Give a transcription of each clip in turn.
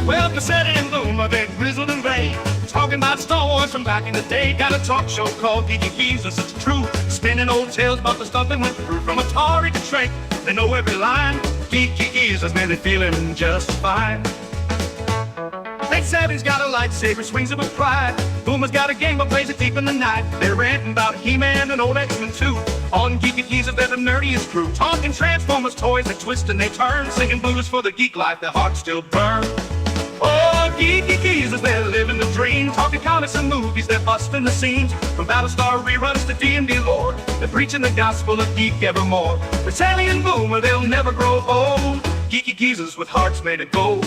Well, Pacelli and Boomer, they're grizzled and gray, talking about Star Wars from back in the day. Got a talk show called Geeky Geezers, it's true, spinning old tales about the stuff that went through. From Atari to Shrek, they know every line. Geeky Geezers, man, they're feeling just fine. Late Savvy's got a lightsaber, swings it with pride. Boomer's got a game but plays it deep in the night. They're ranting about He-Man and old X-Men too. On Geeky Geezers, they're the nerdiest crew, talking Transformers toys that twist and they turn, singing blues for the geek life, their hearts still burn. Oh, Geeky Geezers, they're living the dream, talking comics and movies, they're busting the seams. From Battlestar reruns to D&D lore, they're preaching the gospel of geek evermore. Pacelli and Boomer, they'll never grow old. Geeky Geezers with hearts made of gold.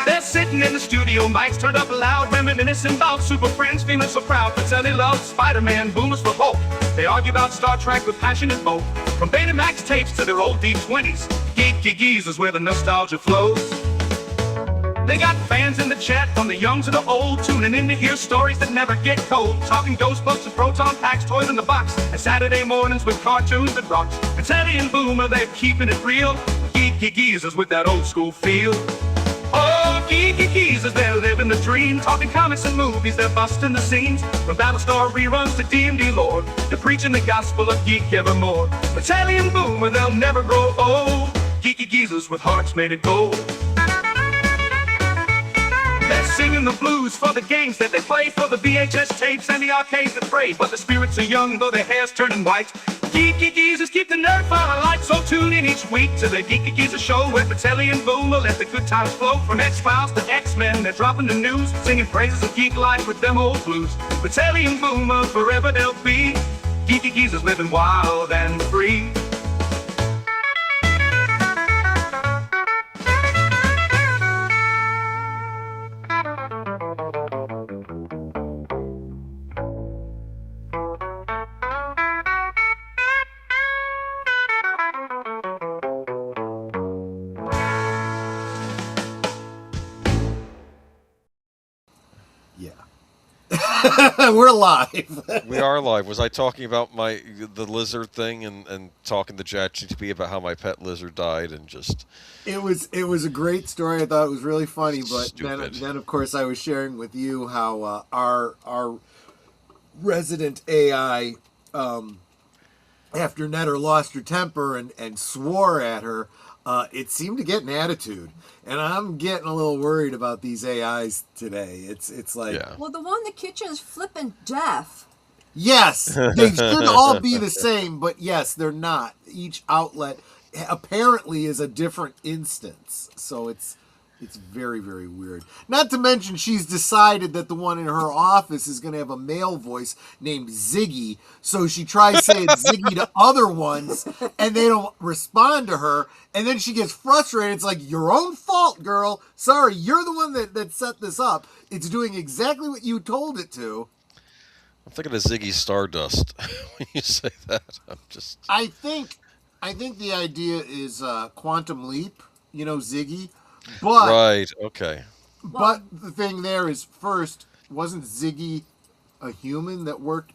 They're sitting in the studio, mics turned up loud, reminiscing about Super Friends, feeling so proud. Pacelli loves Spider-Man, Boomer's for Hulk. They argue about Star Trek with passionate both. From Betamax tapes to their old D20s, Geeky Geezers where the nostalgia flows. They got fans in the chat, from the young to the old, tuning in to hear stories that never get told. Talking Ghostbusters, Proton Packs, toys in the box, and Saturday mornings with cartoons that rocks. Pacelli and Boomer, they're keeping it real. Geeky Geezers with that old school feel. Oh, Geeky Geezers, they're living the dream, talking comics and movies, they're busting the scenes. From Battlestar reruns to D&D lore, they're preaching the gospel of geek evermore. Pacelli and Boomer, they'll never grow old. Geeky Geezers with hearts made of gold. They're singing the blues for the games that they play, for the VHS tapes and the arcades that pray. But the spirits are young, though their hair's turning white. Geeky Geezers keep the nerd fire alight, so tune in each week to the Geeky Geezers show, where Pacelli and Boomer let the good times flow. From X-Files to X-Men, they're dropping the news, singing praises of geek life with them old blues. Pacelli and Boomer, forever they'll be. Geeky Geezers living wild and free. We're live. We are live. Was I talking about the lizard thing and talking to ChatGPT about how my pet lizard died and just... It was a great story. I thought it was really funny, but then of course I was sharing with you how our resident AI, after Netter lost her temper and swore at her, it seemed to get an attitude. And I'm getting a little worried about these AIs today. It's like... Yeah. Well, the one in the kitchen is flipping deaf. Yes, they should all be the same, but yes, they're not. Each outlet apparently is a different instance. So it's very, very weird. Not to mention she's decided that the one in her office is going to have a male voice named Ziggy. So she tries saying Ziggy to other ones, and they don't respond to her. And then she gets frustrated. It's like, your own fault, girl. Sorry, you're the one that set this up. It's doing exactly what you told it to. I'm thinking of Ziggy Stardust when you say that. I think the idea is Quantum Leap, Ziggy. But, right, okay. But the thing there is, first, wasn't Ziggy a human that worked?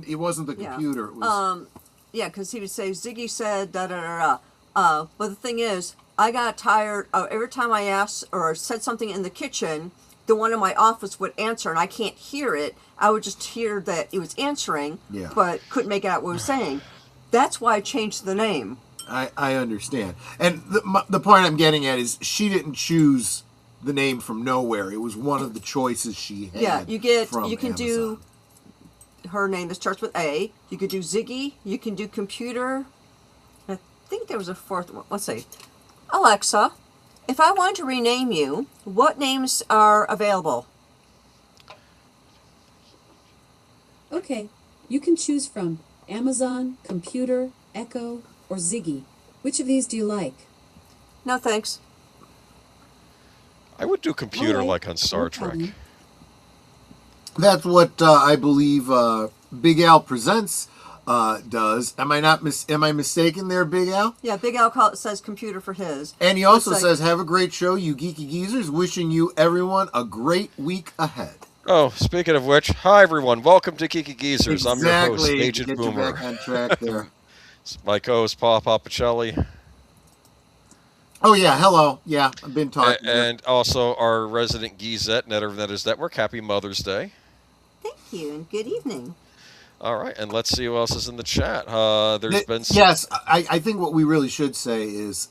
It wasn't the computer. It was... Yeah, because he would say, Ziggy said da-da-da-da. But the thing is, I got tired of every time I asked or said something in the kitchen, the one in my office would answer, and I can't hear it. I would just hear that it was answering, but couldn't make out what it was saying. That's why I changed the name. I understand. And the point I'm getting at is she didn't choose the name from nowhere. It was one of the choices she had. Yeah, you can Amazon. do her name that starts with A. You could do Ziggy. You can do computer. I think there was a fourth one. Let's see. Alexa, if I want to rename you, what names are available? Okay, you can choose from Amazon, Computer, Echo, or Ziggy. Which of these do you like? No, thanks. I would do computer like on Star Trek. That's what I believe Big Al Presents does. Am I mistaken there, Big Al? Yeah, Big Al says computer for his. And he also says, have a great show, you Geeky Geezers. Wishing you, everyone, a great week ahead. Oh, speaking of which, hi, everyone. Welcome to Geeky Geezers. Exactly. I'm your host, Agent Get Boomer. You back on track there. My co-host, Pacelli. Oh yeah, hello. Yeah, I've been talking. And also our resident Geezette, Netter of Netters Network. Happy Mother's Day. Thank you, and good evening. All right, and let's see who else is in the chat. There's been Yes, I think what we really should say is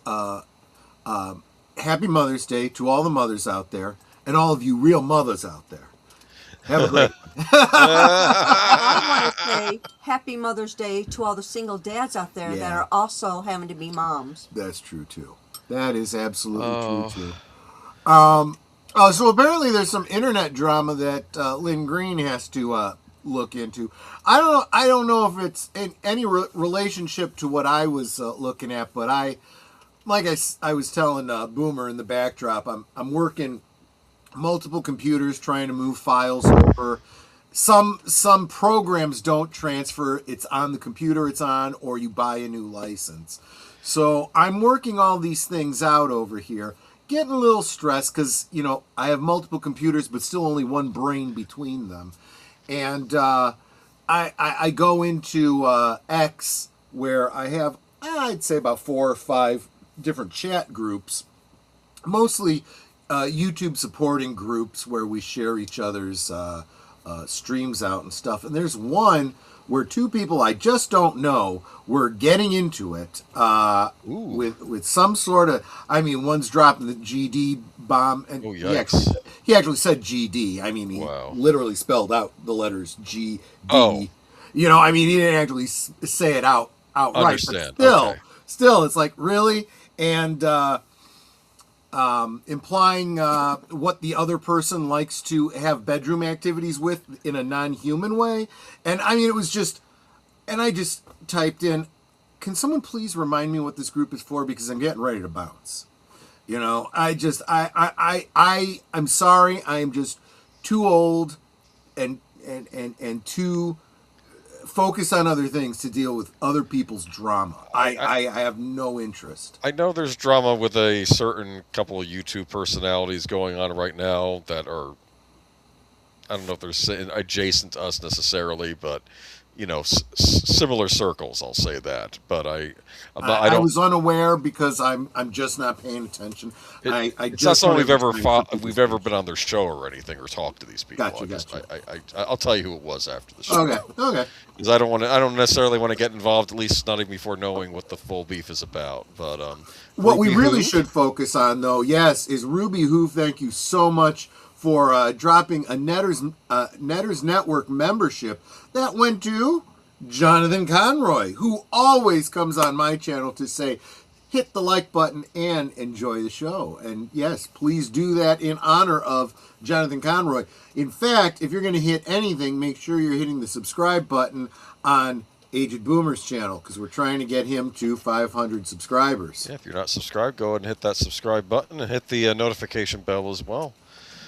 Happy Mother's Day to all the mothers out there and all of you real mothers out there. Have a great I want to say Happy Mother's Day to all the single dads out there that Yeah. are also having to be moms. That's true too. That is absolutely Oh. true too. So apparently there's some internet drama that Lynn Green has to look into. I don't know if it's in any relationship to what I was looking at, but I was telling Boomer in the backdrop, I'm working multiple computers trying to move files over. Some programs don't transfer. It's on the computer it's on, or you buy a new license. So I'm working all these things out over here, getting a little stressed because, I have multiple computers, but still only one brain between them. And I go into X, where I have, I'd say, about 4 or 5 different chat groups, mostly YouTube supporting groups where we share each other's streams out and stuff. And there's one where 2 people I just don't know were getting into it with some sort of, one's dropping the GD bomb, and Oh, he yikes. actually said GD. He Wow. literally spelled out the letters GD. Oh. He didn't actually say it outright. Understand. But Okay. still, it's like, really? And implying what the other person likes to have bedroom activities with in a non-human way. And it was just, and I just typed in, can someone please remind me what this group is for, because I'm getting ready to bounce. I'm sorry, I am just too old and too focused on other things to deal with other people's drama. I have no interest. I know there's drama with a certain couple of YouTube personalities going on right now that are, I don't know if they're adjacent to us necessarily, but similar circles. I'll say that. But I was unaware because I'm just not paying attention. It's not something we've ever been on their show or anything or talked to these people. Gotcha. I'll tell you who it was after the show. Okay. Because I don't necessarily want to get involved, at least not even before knowing what the full beef is about. But what we Ruby really Who? should focus on, though, yes, is Ruby Who. Thank you so much for dropping a Netters Network membership that went to Jonathan Conroy, who always comes on my channel to say, hit the like button and enjoy the show. And yes, please do that in honor of Jonathan Conroy. In fact, if you're going to hit anything, make sure you're hitting the subscribe button on Aged Boomer's channel, because we're trying to get him to 500 subscribers. Yeah, if you're not subscribed, go ahead and hit that subscribe button and hit the notification bell as well.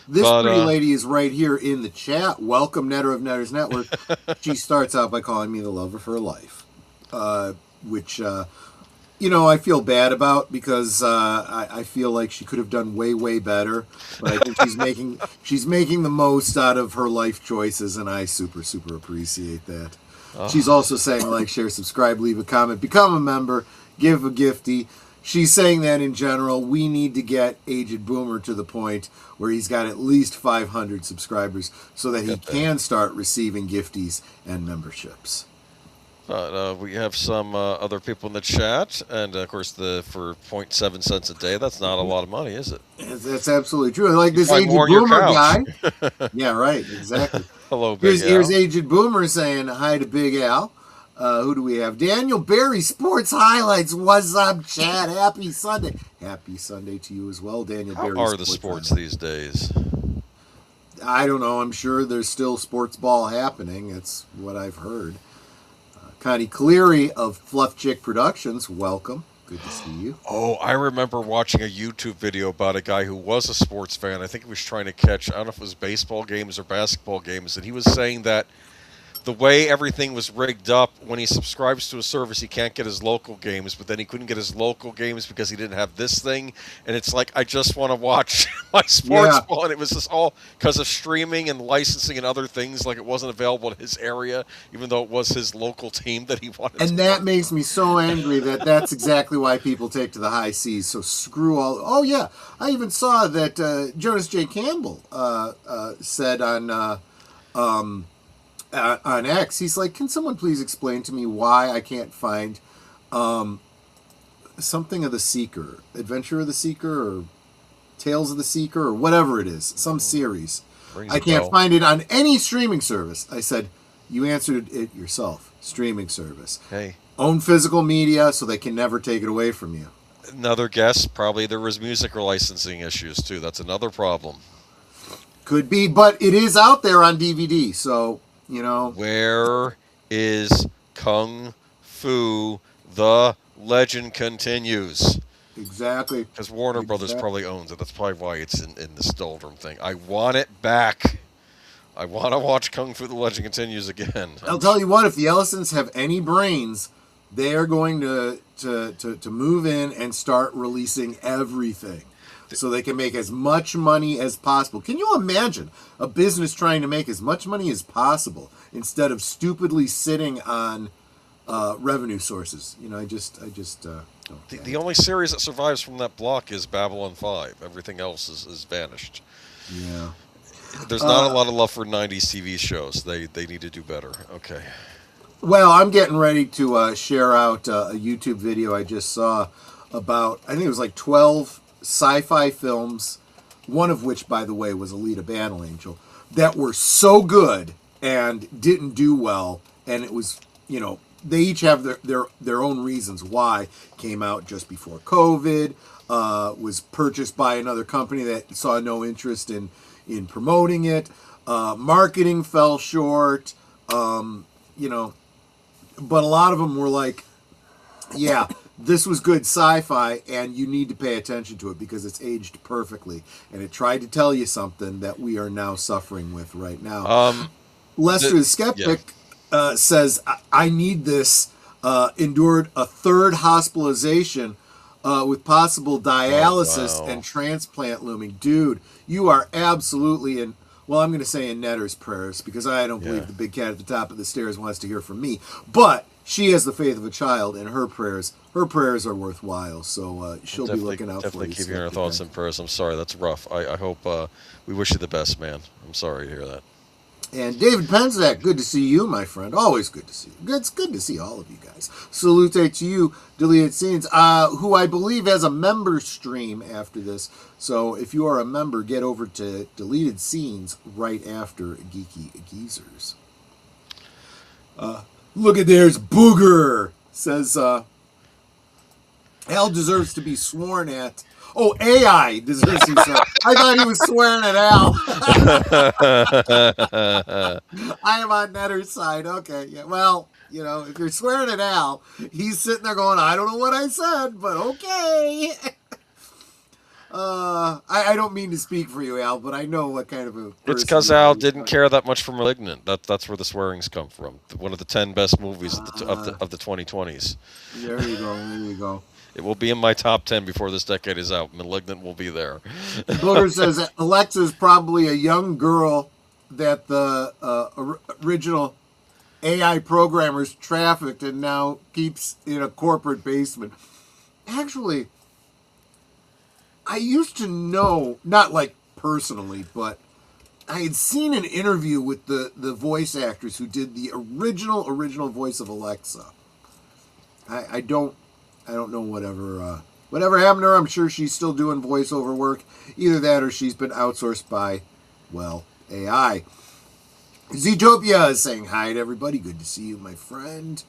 This pretty lady is right here in the chat. Welcome, Netter of Netters Network. She starts out by calling me the love of her life, which, I feel bad about, because I feel like she could have done way, way better. But I think she's making the most out of her life choices, and I super, super appreciate that. She's also saying like, share, subscribe, leave a comment, become a member, give a gifty. She's saying that in general, we need to get Aged Boomer to the point where he's got at least 500 subscribers so that he can start receiving gifties and memberships. But we have some other people in the chat, and of course, for 0.7 cents a day, that's not a lot of money, is it? That's absolutely true. Like this Find Aged more on your Boomer couch. guy. Yeah, right, exactly. Hello, Big Al. Here's Aged Boomer saying hi to Big Al. Who do we have? Daniel Berry, Sports Highlights. What's up, Chad? Happy Sunday. Happy Sunday to you as well, Daniel How Berry. are the sports these days? I don't know. I'm sure there's still sports ball happening. That's what I've heard. Connie Cleary of Fluff Chick Productions, welcome. Good to see you. Oh, I remember watching a YouTube video about a guy who was a sports fan. I think he was trying to catch, I don't know if it was baseball games or basketball games, and he was saying that the way everything was rigged up, when he subscribes to a service, he can't get his local games, but then he couldn't get his local games because he didn't have this thing. And it's like, I just want to watch my sports Yeah. ball. And it was just all because of streaming and licensing and other things. Like, it wasn't available in his area, even though it was his local team that he wanted And to that watch. makes me so angry that that's exactly why people take to the high seas. So screw all. Oh yeah, I even saw that Jonas J. Campbell said on X. He's like, can someone please explain to me why I can't find something of the Seeker, Adventure of the Seeker, or Tales of the Seeker, or whatever it is, some series. Rings I a can't bell. find it on any streaming service. I said, you answered it yourself. Streaming service. Hey, Own physical media so they can never take it away from you. another guess, probably there was music or licensing issues, too. That's another problem. Could be, but it is out there on DVD, so, you know. Where is Kung Fu? The legend continues. Exactly. Because Warner Brothers Exactly. probably owns it. That's probably why it's in this doldrum thing. I want it back. I want to watch Kung Fu: The Legend Continues again. I'll tell you what, if the Ellisons have any brains, they are going to move in and start releasing everything so they can make as much money as possible. Can you imagine a business trying to make as much money as possible instead of stupidly sitting on revenue sources? You know, I just don't get The it. only series that survives from that block is Babylon 5. Everything else is vanished. Yeah. There's not a lot of love for 90s TV shows. They need to do better. Okay. Well, I'm getting ready to share out a YouTube video I just saw about, I think it was like 12 sci-fi films, one of which, by the way, was Alita Battle Angel, that were so good and didn't do well. And it was, you know, they each have their own reasons why. Came out just before COVID, was purchased by another company that saw no interest in promoting it. Marketing fell short, you know, but a lot of them were like, yeah, this was good sci-fi and you need to pay attention to it because it's aged perfectly. And it tried to tell you something that we are now suffering with right now. Lester the Skeptic says, I need this, endured a third hospitalization with possible dialysis and transplant looming. Dude, you are absolutely in, well, I'm going to say in Netter's prayers because I don't believe the big cat at the top of the stairs wants to hear from me. But she has the faith of a child, and her prayers are worthwhile. So she'll be looking out for you. Definitely keeping our Skeptic thoughts guy. and prayers. I'm sorry, that's rough. I hope we wish you the best, man. I'm sorry to hear that. And David Penzak, good to see you, my friend. Always good to see you. It's good to see all of you guys. Salute to you, Deleted Scenes, who I believe has a member stream after this. So if you are a member, get over to Deleted Scenes right after Geeky Geezers. Look at there's Booger, says Al deserves to be sworn at. Oh, AI deserves to be sworn. I thought he was swearing at Al. I am on Netter's side. Okay, yeah. Well, you know, if you're swearing at Al, he's sitting there going, I don't know what I said, but okay. I don't mean to speak for you, Al, but I know what kind of a person It's because you are. Al didn't care that much for *Malignant*. That's where the swearings come from. One of the 10 best movies of the 2020s. There you go. There you go. It will be in my top 10 before this decade is out. *Malignant* will be there. Booger says Alexa's probably a young girl that the original AI programmers trafficked and now keeps in a corporate basement. Actually, I used to know, not like personally, but I had seen an interview with the voice actors who did the original voice of Alexa. I don't know whatever happened to her. I'm sure she's still doing voiceover work. Either that or she's been outsourced by, well, AI. Zootopia is saying hi to everybody. Good to see you, my friend.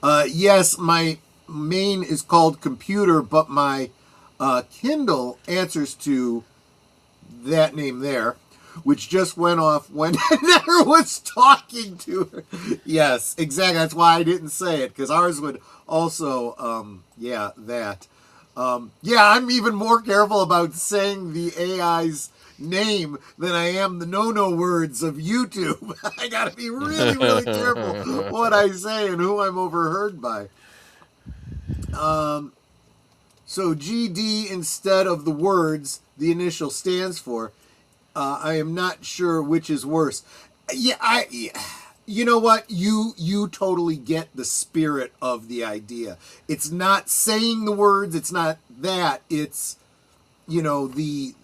Yes, my main is called computer, but my Kindle answers to that name there, which just went off when Netter was talking to her. Yes, exactly. That's why I didn't say it, because ours would also, that. Yeah, I'm even more careful about saying the AI's name than I am the no-no words of YouTube. I gotta be really, really careful what I say and who I'm overheard by. So GD instead of the words the initial stands for. I am not sure which is worse. Yeah, you know what? You totally get the spirit of the idea. It's not saying the words. It's not that. It's, the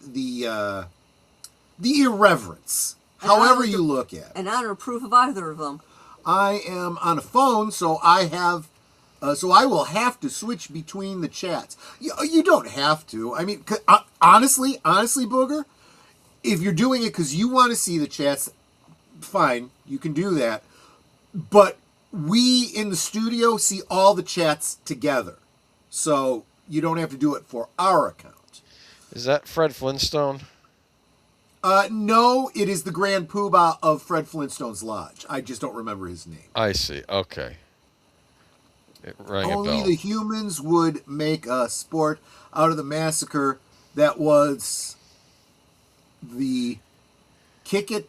irreverence. However you look at it. And I don't approve of either of them. I am on a phone, so I have. So I will have to switch between the chats. You don't have to. I mean, honestly, Booger, if you're doing it because you want to see the chats, fine, you can do that. But we in the studio see all the chats together. So you don't have to do it for our account. Is that Fred Flintstone? No, it is the Grand Poobah of Fred Flintstone's Lodge. I just don't remember his name. I see. Okay. It rang a Only bell. the humans would make a sport out of the massacre that was the Cricket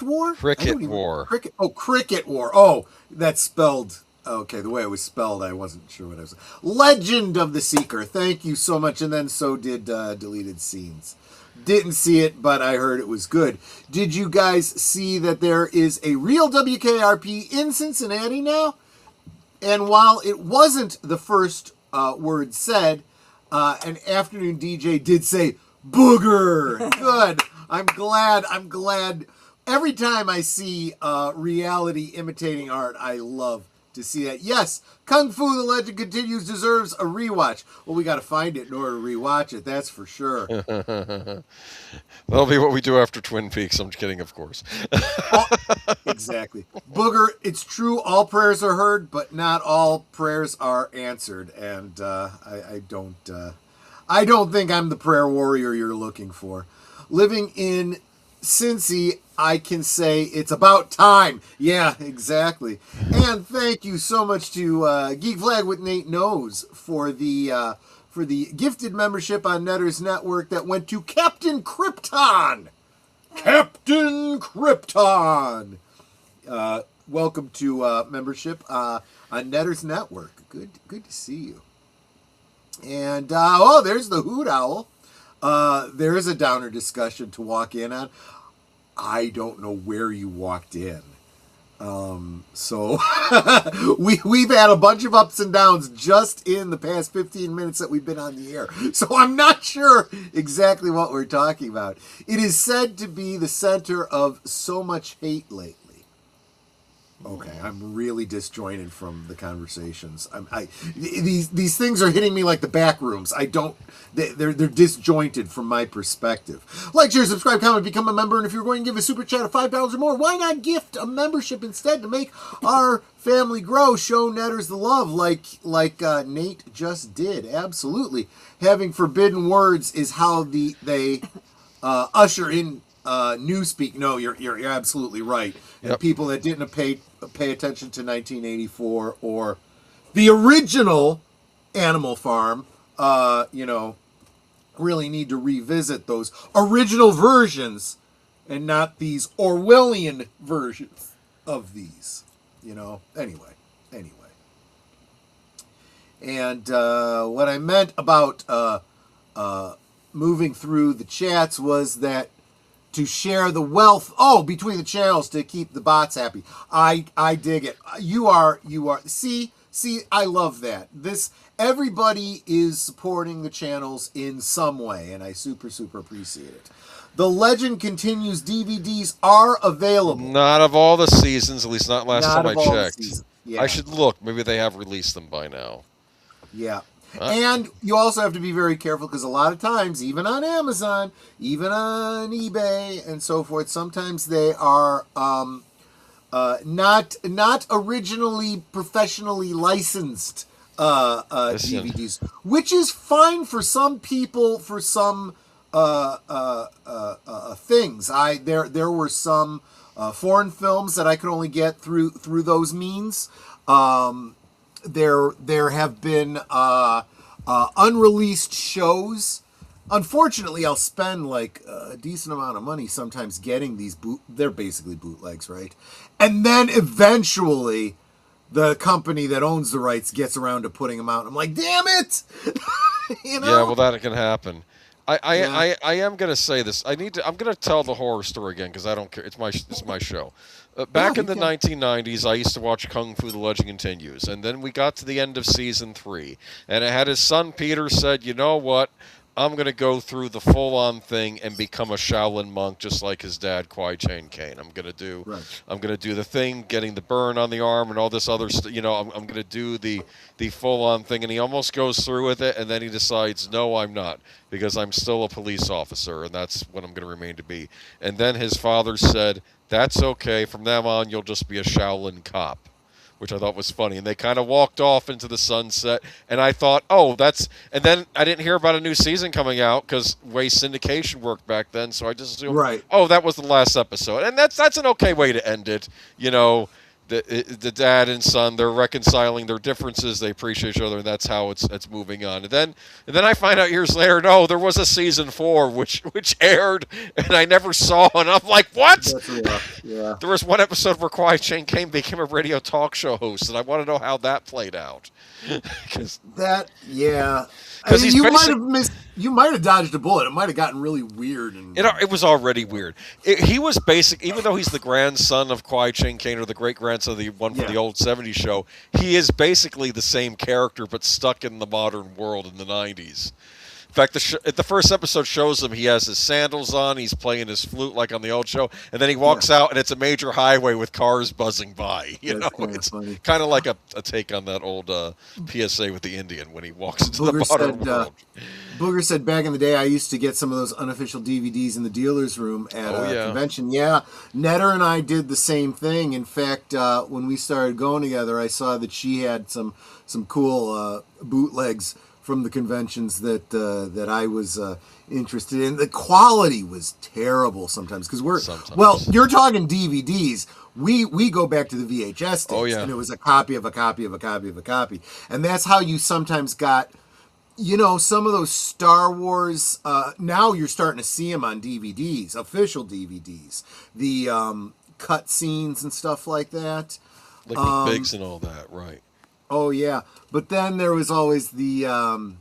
War? Cricket War. Cricket War. Oh, that's spelled. Okay, the way it was spelled, I wasn't sure what I was. Legend of the Seeker. Thank you so much. And then so did Deleted Scenes. Didn't see it, but I heard it was good. Did you guys see that there is a real WKRP in Cincinnati now? And while it wasn't the first word said, an afternoon DJ did say, booger. Good. I'm glad. Every time I see reality imitating art, I love to see that. Yes, Kung Fu The Legend Continues deserves a rewatch. Well, we got to find it in order to rewatch it, that's for sure. That'll be what we do after Twin Peaks. I'm kidding, of course. Exactly. Booger, it's true, all prayers are heard, but not all prayers are answered. And I don't think I'm the prayer warrior you're looking for. Living in Cincy, I can say it's about time. Yeah, exactly. And thank you so much to Geek Flag with Nate Knows for the gifted membership on Netters Network that went to Captain Krypton. Captain Krypton. Welcome to membership on Netters Network. Good to see you. And there's the Hoot Owl. There is a downer discussion to walk in on. I don't know where you walked in. So we've had a bunch of ups and downs just in the past 15 minutes that we've been on the air. So I'm not sure exactly what we're talking about. It is said to be the center of so much hate lately. Okay, I'm really disjointed from the conversations. These things are hitting me like the back rooms. They're disjointed from my perspective. Like, share, subscribe, comment, become a member, and if you're going to give a super chat of $5 or more, why not gift a membership instead to make our family grow? Show Netters the love, like Nate just did. Absolutely, having forbidden words is how they usher in newspeak. No, you're absolutely right. And Yep. people that didn't pay attention to 1984 or the original Animal Farm, really need to revisit those original versions and not these Orwellian versions of these. Anyway. And what I meant about moving through the chats was that to share the wealth between the channels to keep the bots happy. I dig it. You are see I love that. Everybody is supporting the channels in some way, and I super appreciate it. The Legend Continues DVDs are available. Not of all the seasons, at least not last Not time I of all the checked. seasons. Yeah. I should look. Maybe they have released them by now. Yeah. And you also have to be very careful because a lot of times, even on Amazon, even on eBay and so forth, sometimes they are not originally professionally licensed DVDs, which is fine for some people, for some things. There were some foreign films that I could only get through those means. there have been unreleased shows. Unfortunately, I'll spend like a decent amount of money sometimes getting these they're basically bootlegs, right? And then eventually the company that owns the rights gets around to putting them out. I'm like, damn it! You know? Yeah, well, that can happen. Yeah. I am gonna say this. I'm gonna tell the horror story again because I don't care. It's my show. Back in the 1990s, I used to watch Kung Fu: The Legend Continues, and then we got to the end of season 3, and it had his son Peter said, "You know what? I'm gonna go through the full-on thing and become a Shaolin monk, just like his dad, Kwai Chang Caine. I'm gonna do the thing, getting the burn on the arm and all this other stuff. You know, I'm gonna do the full-on thing." And he almost goes through with it, and then he decides, "No, I'm not, because I'm still a police officer, and that's what I'm gonna remain to be." And then his father said, "That's okay. From now on, you'll just be a Shaolin cop." Which I thought was funny. And they kind of walked off into the sunset. And I thought, oh, that's... And then I didn't hear about a new season coming out because way syndication worked back then. So I just assumed, oh, that was the last episode. And that's an okay way to end it. You know, the dad and son, they're reconciling their differences. They appreciate each other. And that's how it's moving on. And then I find out years later, no, there was a season 4 which aired and I never saw. And I'm like, what? That's rough. Yeah. There was one episode where Kwai Chang Caine became a radio talk show host, and I want to know how that played out. Yeah. I mean, you might have dodged a bullet. It might have gotten really weird. And it was already weird. He was even though he's the grandson of Kwai Chang Caine, or the great-grandson of the one from the old 70s show, he is basically the same character, but stuck in the modern world in the 90s. In fact, the first episode shows him, he has his sandals on, he's playing his flute like on the old show, and then he walks out and it's a major highway with cars buzzing by. It's kind of like a take on that old PSA with the Indian when he walks into the modern world. Booger said, back in the day, I used to get some of those unofficial DVDs in the dealer's room at a convention. Yeah, Netter and I did the same thing. In fact, when we started going together, I saw that she had some cool bootlegs from the conventions that I was interested in. The quality was terrible sometimes because you're talking DVDs. We go back to the VHS tapes, and it was a copy of a copy of a copy of a copy, and that's how you sometimes got, some of those Star Wars. Now you're starting to see them on DVDs, official DVDs, the cut scenes and stuff like that, like with Biggs and all that, right? Oh yeah, but then there was always the how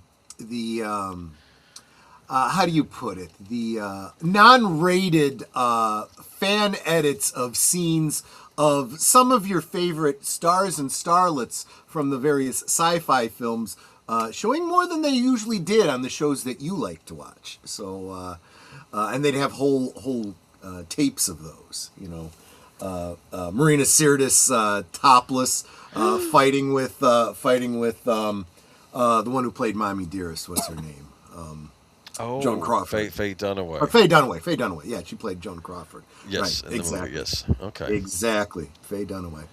do you put it? The non-rated fan edits of scenes of some of your favorite stars and starlets from the various sci-fi films, showing more than they usually did on the shows that you like to watch. So, and they'd have whole tapes of those. Marina Sirtis topless. Fighting with the one who played Mommy Dearest. What's her name? Joan Crawford. Faye Dunaway. Or Faye Dunaway. Yeah, she played Joan Crawford. Yes, right, in exactly. the movie, yes. Okay. Exactly. Faye Dunaway.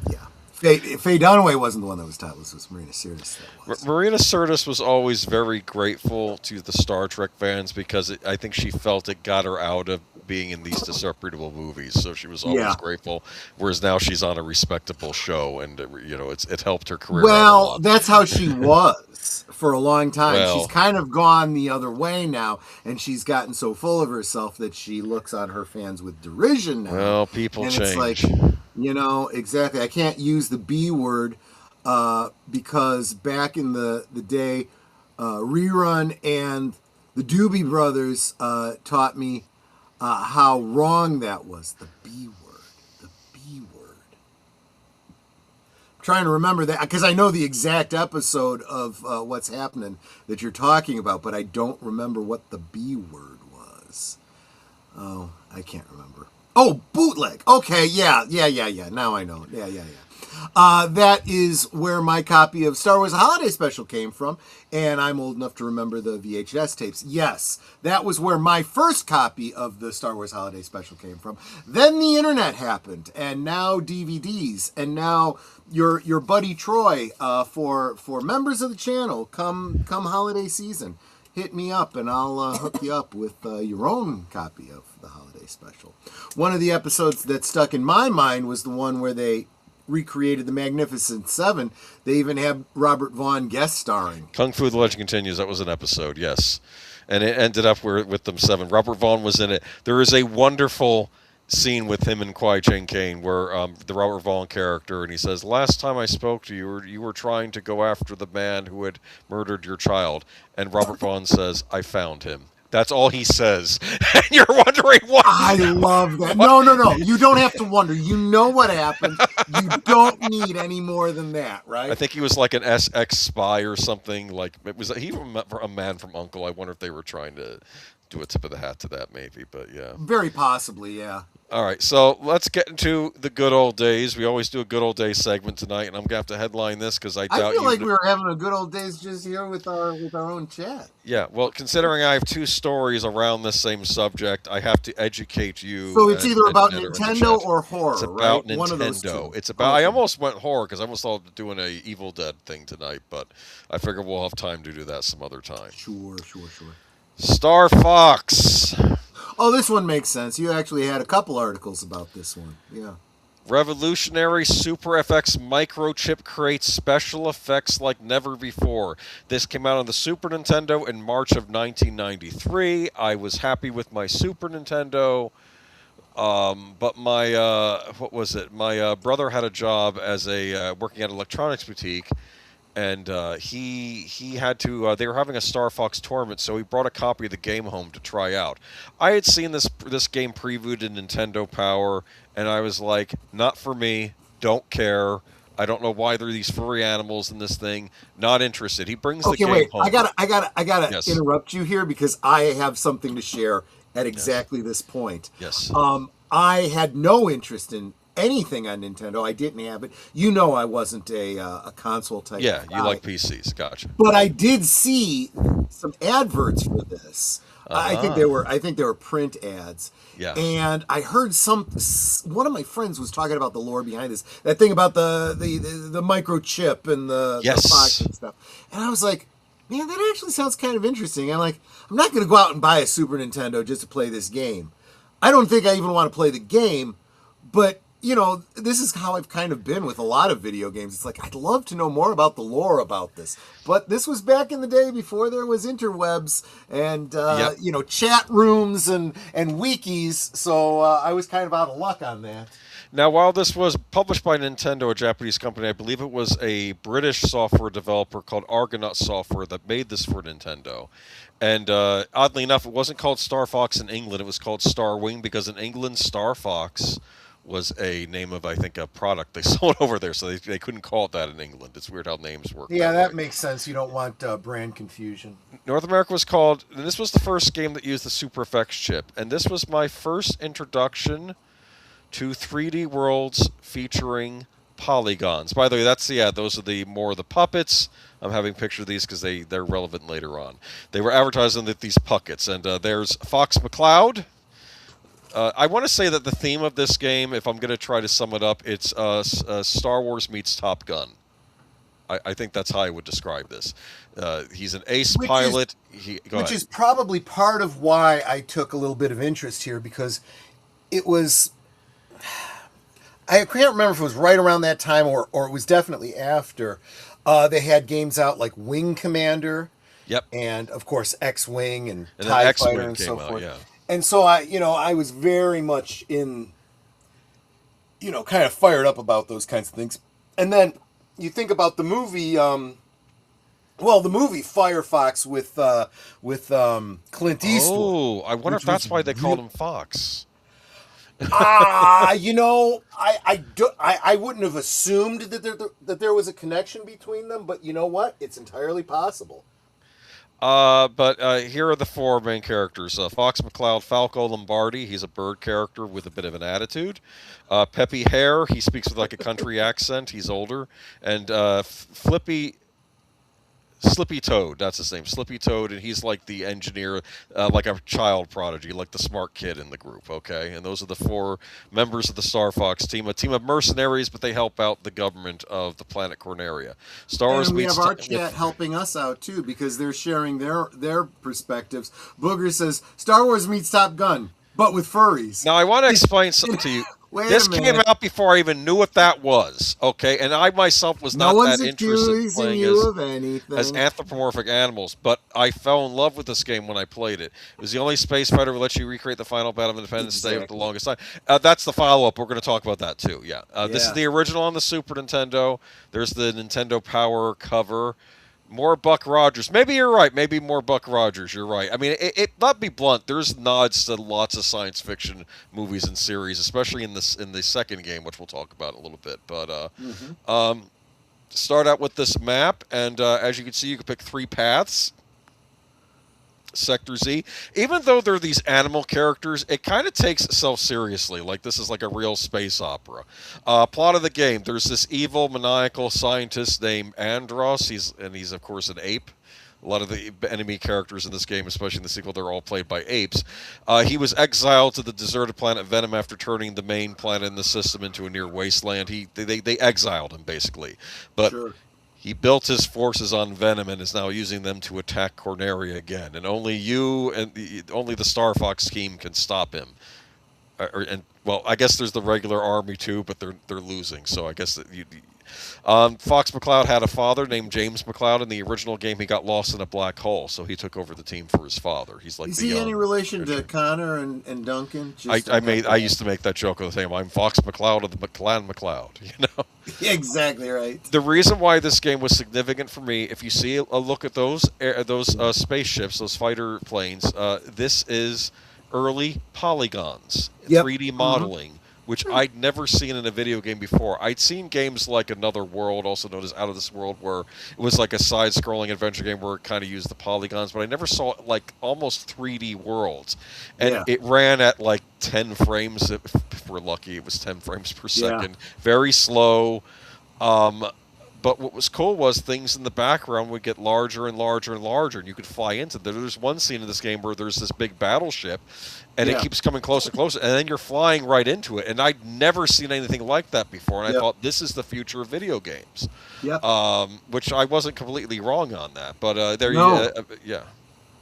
Yeah. Faye Dunaway wasn't the one that was topless. It was Marina Sirtis that was. Marina Sirtis was always very grateful to the Star Trek fans because I think she felt it got her out of being in these disreputable movies, so she was always grateful. Whereas now she's on a respectable show, and it helped her career. Well, that's how she was for a long time. She's kind of gone the other way now, and she's gotten so full of herself that she looks on her fans with derision now. Well, people change. It's like, exactly. I can't use the B word because back in the day, Rerun and the Doobie Brothers taught me how wrong that was. The B word. The B word. I'm trying to remember that because I know the exact episode of What's Happening that you're talking about, but I don't remember what the B word was. Oh, I can't remember. Oh, bootleg. Okay, yeah. Now I know. Yeah. That is where my copy of Star Wars Holiday Special came from, and I'm old enough to remember the VHS tapes. Yes, that was where my first copy of the Star Wars Holiday Special came from. Then the internet happened, and now DVDs, and now your buddy Troy, for members of the channel, come holiday season, hit me up, and I'll hook you up with your own copy of the Holiday Special. One of the episodes that stuck in my mind was the one where they recreated the Magnificent Seven. They even had Robert Vaughn guest starring. Kung Fu: The Legend Continues. That was an episode, yes, and it ended up with them 7. Robert Vaughn was in it. There is a wonderful scene with him and Kwai Chang Caine where the Robert Vaughn character, and he says, "Last time I spoke to you, you were trying to go after the man who had murdered your child," and Robert Vaughn says, "I found him." That's all he says. And you're wondering what. I love that. No. You don't have to wonder. You know what happened. You don't need any more than that, right? I think he was like an SX spy or something. Like, it was he a man from U.N.C.L.E. I wonder if they were trying to do a tip of the hat to that, maybe. But yeah, very possibly, yeah. All right, so let's get into the good old days. We always do a good old days segment tonight, and I'm gonna have to headline this because I doubt feel like we were having a good old days just here with our own chat. Yeah, well, considering I have 2 stories around this same subject, I have to educate you. So it's either about Nintendo or horror, It's about right? Nintendo. One of those 2. It's about. I almost went horror because I almost thought of doing a Evil Dead thing tonight, but I figure we'll have time to do that some other time. Sure. Star Fox. Oh, this one makes sense. You actually had a couple articles about this one. Yeah. Revolutionary Super FX microchip creates special effects like never before. This came out on the Super Nintendo in March of 1993. I was happy with my Super Nintendo, but my what was it? My brother had a job as a working at an electronics boutique. And he had to. They were having a Star Fox tournament, so he brought a copy of the game home to try out. I had seen this game previewed in Nintendo Power, and I was like, "Not for me. Don't care. I don't know why there are these furry animals in this thing. Not interested." He brings the game home. I gotta interrupt you here because I have something to share at exactly this point. Yes. I had no interest in anything on Nintendo. I didn't have it. You know, I wasn't a console type. Yeah, guy. you like PCs. Gotcha. But I did see some adverts for this. I think they were print ads. Yeah. And I heard one of my friends was talking about the lore behind this. That thing about the microchip and the Fox and stuff. And I was like, man, that actually sounds kind of interesting. I'm not going to go out and buy a Super Nintendo just to play this game. I don't think I even want to play the game, but you know, this is how I've kind of been with a lot of video games. It's like, I'd love to know more about the lore about this. But this was back in the day before there was interwebs and, you know, chat rooms and wikis. So I was kind of out of luck on that. Now, while this was published by Nintendo, a Japanese company, I believe it was a British software developer called Argonaut Software that made this for Nintendo. And oddly enough, it wasn't called Star Fox in England. It was called Starwing because in England, Star Fox was a name of, I think, a product they sold over there, so they couldn't call it that in England. It's weird how names work. Yeah, that makes sense. You don't want brand confusion. North America was called, and this was the first game that used the Super FX chip, and this was my first introduction to 3D worlds featuring polygons. By the way, those are more of the puppets. I'm having pictures of these because they're relevant later on. They were advertising these puppets, and there's Fox McCloud. I want to say that the theme of this game, if I'm going to try to sum it up, it's Star Wars meets Top Gun. I think that's how I would describe this. He's an ace pilot. Which is probably part of why I took a little bit of interest here, because it was... I can't remember if it was right around that time or it was definitely after. They had games out like Wing Commander. Yep. And, of course, X-Wing and TIE X-Wing Fighter and so forth. Yeah. And so I was very much in, kind of fired up about those kinds of things. And then you think about the movie, the movie Firefox with Clint Eastwood. Oh, I wonder if that's why they called him Fox. I wouldn't have assumed that there was a connection between them, but you know what? It's entirely possible. But here are the 4 main characters. Fox McCloud, Falco Lombardi. He's a bird character with a bit of an attitude. Peppy Hare. He speaks with like a country accent. He's older. And Slippy Toad, that's his name, Slippy Toad, and he's like the engineer, like a child prodigy, like the smart kid in the group, okay? And those are the 4 members of the Star Fox team, a team of mercenaries, but they help out the government of the planet Corneria. And we have our chat helping us out, too, because they're sharing their perspectives. Booger says, Star Wars meets Top Gun. but with furries. Now, I want to explain something to you. Wait This a came minute. out before I even knew what that was, okay? And I myself was No not one's that interested in accusing playing you of anything. as anthropomorphic animals, but I fell in love with this game when I played it. It was the only space fighter that lets you recreate the final battle of Independence Day with the longest time. That's the follow-up. We're going to talk about that, too, yeah. This is the original on the Super Nintendo. There's the Nintendo Power cover. More Buck Rogers. Maybe you're right. Maybe more Buck Rogers. You're right. I mean, not be blunt. There's nods to lots of science fiction movies and series, especially in the second game, which we'll talk about in a little bit. But start out with this map, and as you can see, you can pick 3 paths. Sector Z. Even though they're these animal characters, it kind of takes itself seriously. Like this is like a real space opera. Plot of the game: there's this evil, maniacal scientist named Andros. He's of course an ape. A lot of the enemy characters in this game, especially in the sequel, they're all played by apes. He was exiled to the deserted planet Venom after turning the main planet in the system into a near wasteland. They exiled him basically, but. Sure. He built his forces on Venom and is now using them to attack Corneria again. And only you and only the Star Fox team can stop him. Well, I guess there's the regular army too, but they're losing. So I guess that Fox McCloud had a father named James McCloud. In the original game, he got lost in a black hole, so he took over the team for his father. He's like, is he any relation to Connor and Duncan? I used to make that joke all the time. I'm Fox McCloud of the McClan McCloud. You know. Exactly right. The reason why this game was significant for me, if you see a look at those spaceships, those fighter planes, this is early polygons, 3D modeling, which I'd never seen in a video game before. I'd seen games like Another World, also known as Out of This World, where it was like a side-scrolling adventure game where it kind of used the polygons, but I never saw like almost 3D worlds. And it ran at like 10 frames, if we're lucky, it was 10 frames per second. Very slow. But what was cool was things in the background would get larger and larger and larger, and you could fly into them. There's one scene in this game where there's this big battleship, and it keeps coming closer and closer, and then you're flying right into it. And I'd never seen anything like that before, and I thought, this is the future of video games. Which I wasn't completely wrong on that. But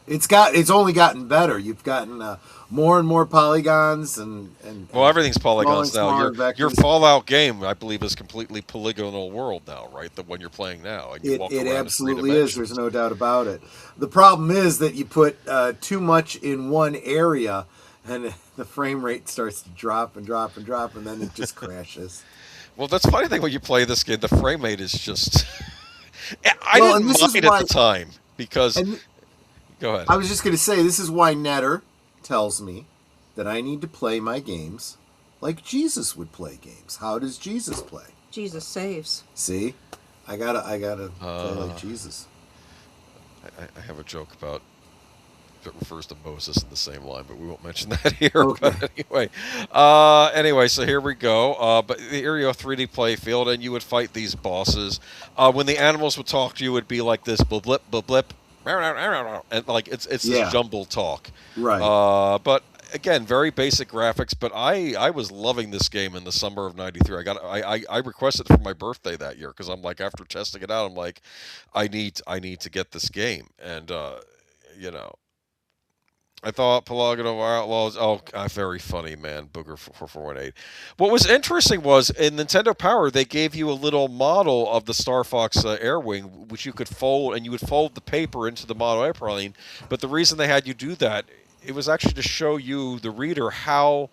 It's only gotten better. You've gotten more and more polygons and well, everything's polygons now. Your vectors. Fallout game, I believe, is completely polygonal world now, right? The one you're playing now. And you walk It around absolutely is. There's no doubt about it. The problem is that you put too much in one area, and the frame rate starts to drop and drop and drop, and then it just crashes. Well, that's the funny thing when you play this game. The frame rate is just. I didn't mind it at the time because. Go ahead. I was just going to say, this is why Netter tells me that I need to play my games like Jesus would play games. How does Jesus play? Jesus saves. See? I gotta play like Jesus. I have a joke about that refers to Moses in the same line, but we won't mention that here. Okay. But anyway, so here we go. But here you go, 3D play field, and you would fight these bosses. When the animals would talk to you, it would be like this, blip, blip, blip, blip. And like it's this jumbled talk, right? But again, very basic graphics. But I was loving this game in the summer of '93. I requested it for my birthday that year because I'm like, after testing it out, I'm like, I need to get this game. And I thought Polygonal Outlaws, very funny, man, Booger 4418. What was interesting was, in Nintendo Power, they gave you a little model of the Star Fox Air Wing, which you could fold, and you would fold the paper into the model airplane. But the reason they had you do that, it was actually to show you, the reader, how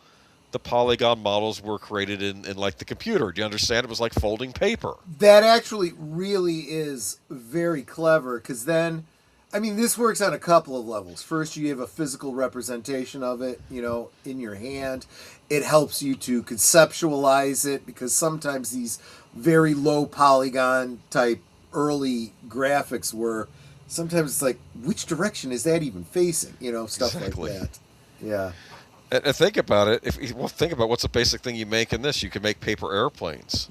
the polygon models were created in like the computer. Do you understand? It was like folding paper. That actually really is very clever, because then, I mean, this works on a couple of levels. First, you have a physical representation of it, in your hand. It helps you to conceptualize it, because sometimes these very low polygon type early graphics were, sometimes it's like, which direction is that even facing? Stuff like that. Yeah. And think about it. Think about what's the basic thing you make in this. You can make paper airplanes.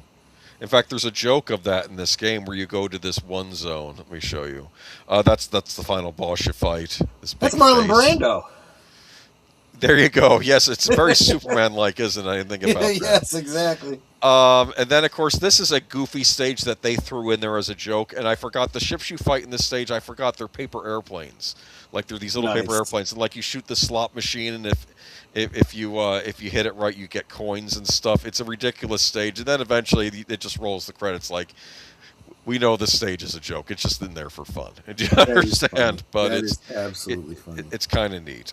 In fact, there's a joke of that in this game where you go to this one zone. Let me show you. That's the final boss you fight. That's Marlon Brando. There you go. Yes, it's very Superman-like, isn't it? I didn't think about that. Yes, exactly. And then, of course, this is a goofy stage that they threw in there as a joke, and I forgot the ships you fight in this stage. I forgot they're paper airplanes, like they're these little paper Nice. airplanes, and like you shoot the slot machine, and if you hit it right, you get coins and stuff. It's a ridiculous stage, and then eventually it just rolls the credits like. We know this stage is a joke. It's just in there for fun. Do you That is understand? funny. But That it's is absolutely funny. it's kind of neat.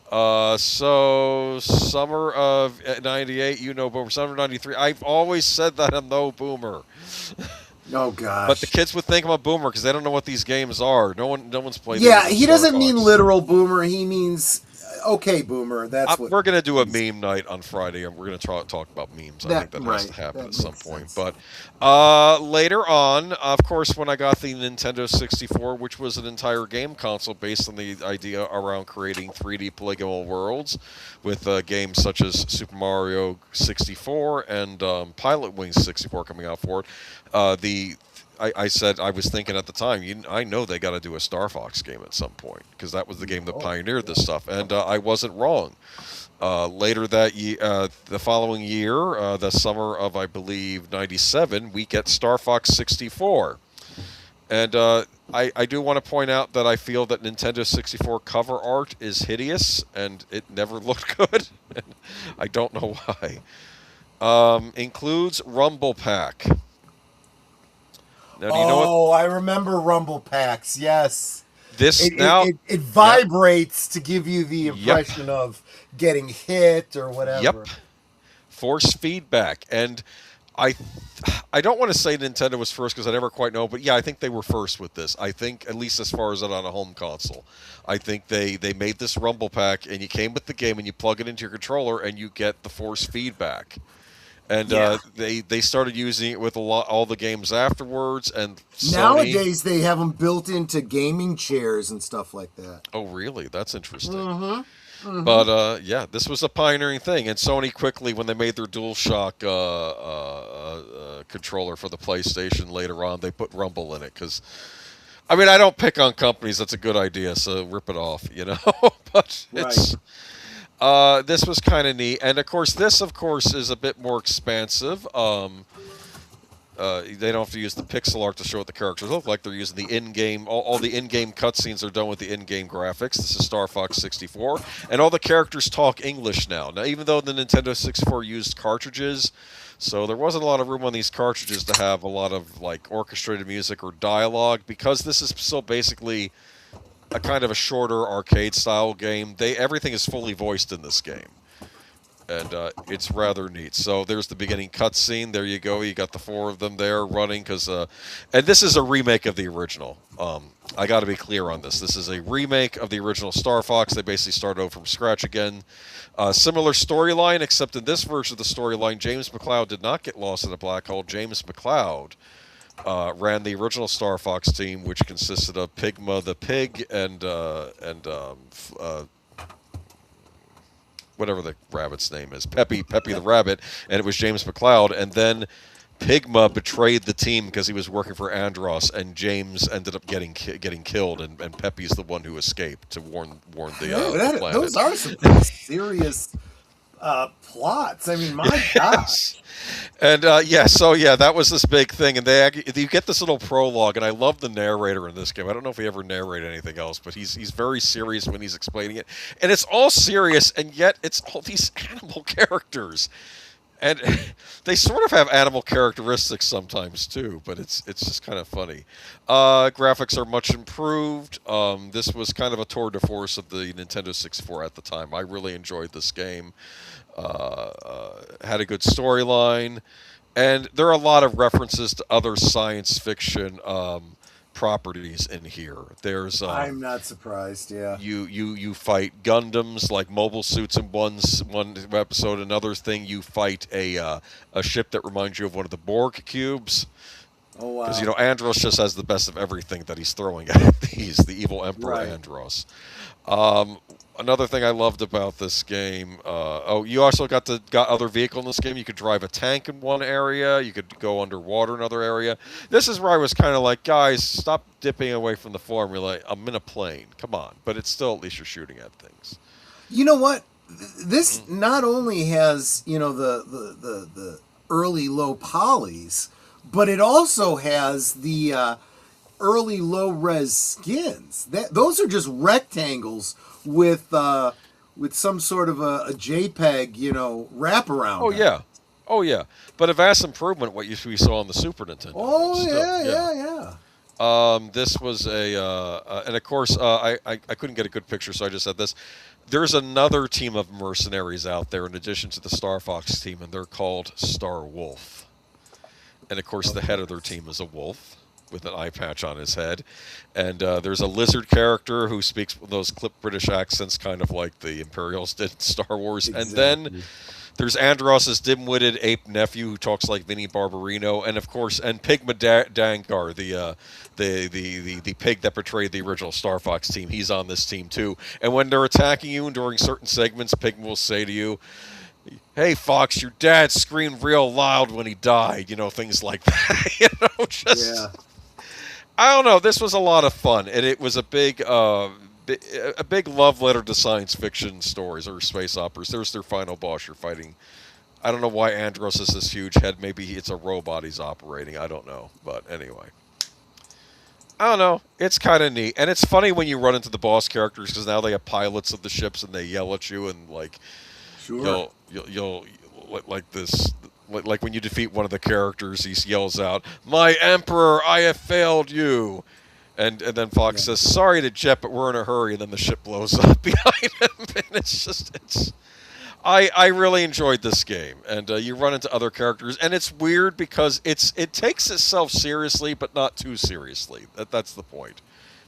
So summer of '98, you know, Boomer. Summer '93. I've always said that I'm no Boomer, Oh gosh. but the kids would think I'm a Boomer because they don't know what these games are. No one's played. Yeah, these he Star doesn't mean Fox. literal boomer. He means okay boomer. That's what We're gonna do a meme night on Friday, and we're gonna talk about memes. I think that has to right, happen that at some makes point. sense. But later on, of course, when I got the Nintendo 64, which was an entire game console based on the idea around creating 3D polygonal worlds, with games such as Super Mario 64 and Pilot Wings 64 coming out for it. I said I was thinking at the time, I know they got to do a Star Fox game at some point because that was the game that pioneered this stuff, and I wasn't wrong. Later that year, the following year, the summer of I believe '97, we get Star Fox 64, and I do want to point out that I feel that Nintendo 64 cover art is hideous and it never looked good. I don't know why. Includes Rumble Pack. Now, do you know what I remember Rumble Packs. Yes, this it, now? it vibrates to give you the impression of getting hit or whatever. Yep. Force feedback, and I don't want to say Nintendo was first because I never quite know, but yeah, I think they were first with this. I think at least as far as it on a home console, I think they made this Rumble Pack, and you came with the game, and you plug it into your controller, and you get the force feedback. And they started using it with all the games afterwards. And Sony, Nowadays they have them built into gaming chairs and stuff like that. oh, really? That's interesting. But yeah, this was a pioneering thing. And Sony quickly, when they made their DualShock controller for the PlayStation later on, they put Rumble in it because. I mean, I don't pick on companies. That's a good idea, so rip it off, you know. But it's. This was kind of neat, and of course, is a bit more expansive. They don't have to use the pixel art to show what the characters look like. They're using the in-game. All the in-game cutscenes are done with the in-game graphics. This is Star Fox 64, and all the characters talk English now. Now, even though the Nintendo 64 used cartridges, so there wasn't a lot of room on these cartridges to have a lot of like orchestrated music or dialogue, because this is still basically a kind of a shorter arcade style game. Everything is fully voiced in this game, and it's rather neat. So there's the beginning cutscene. There you go. You got the four of them there running and this is a remake of the original. I got to be clear on this. This is a remake of the original Star Fox. They basically started over from scratch again. Similar storyline, except in this version of the storyline, James McCloud did not get lost in a black hole. James McCloud ran the original Star Fox team, which consisted of Pigma the pig and whatever the rabbit's name is, Peppy the rabbit, and it was James McCloud. And then Pigma betrayed the team because he was working for Andros, and James ended up getting killed, and Peppy's the one who escaped to warn the planet. Those are some pretty serious plots. I mean, my gosh. And that was this big thing, and you get this little prologue, and I love the narrator in this game. I don't know if he ever narrated anything else, but he's very serious when he's explaining it, and it's all serious, and yet it's all these animal characters, and they sort of have animal characteristics sometimes too. But it's just kind of funny. Graphics are much improved. This was kind of a tour de force of the Nintendo 64 at the time. I really enjoyed this game. Had a good storyline, and there are a lot of references to other science fiction properties in here. There's I'm not surprised. Yeah, you fight Gundams like mobile suits in one episode. Another thing, you fight a ship that reminds you of one of the Borg cubes. Oh wow! Because Andros just has the best of everything that he's throwing at these, the evil Emperor Andros. Another thing I loved about this game, you also got other vehicle in this game. You could drive a tank in one area. You could go underwater in another area. This is where I was kind of like, guys, stop dipping away from the formula. I'm in a plane. Come on. But it's still, at least you're shooting at things. You know what? This not only has the early low polys, but it also has the early low res skins. Those are just rectangles with some sort of a JPEG, wraparound. Oh yeah, oh yeah. But a vast improvement what we saw on the Super Nintendo. Oh Still, yeah. This was and of course, I couldn't get a good picture, so I just said this. There's another team of mercenaries out there in addition to the Star Fox team, and they're called Star Wolf. And of course, the head of their team is a wolf with an eye patch on his head. And there's a lizard character who speaks those clipped British accents, kind of like the Imperials did in Star Wars. Exactly. And then there's Andros' dim-witted ape nephew who talks like Vinnie Barbarino, and of course, and Pigma Dangar, the pig that portrayed the original Star Fox team. He's on this team too. And when they're attacking you during certain segments, Pigma will say to you, "Hey Fox, your dad screamed real loud when he died." Things like that. Just. Yeah. I don't know. This was a lot of fun, and it was a big love letter to science fiction stories or space operas. There's their final boss you're fighting. I don't know why Andros is this huge head. Maybe it's a robot he's operating. I don't know. But anyway. I don't know. It's kind of neat. And it's funny when you run into the boss characters because now they have pilots of the ships and they yell at you and Sure. you'll like this. Like when you defeat one of the characters, he yells out, "My Emperor, I have failed you." And then Fox says, "Sorry to Jet, but we're in a hurry." And then the ship blows up behind him. And I really enjoyed this game. And you run into other characters. And it's weird because it takes itself seriously, but not too seriously. That's the point.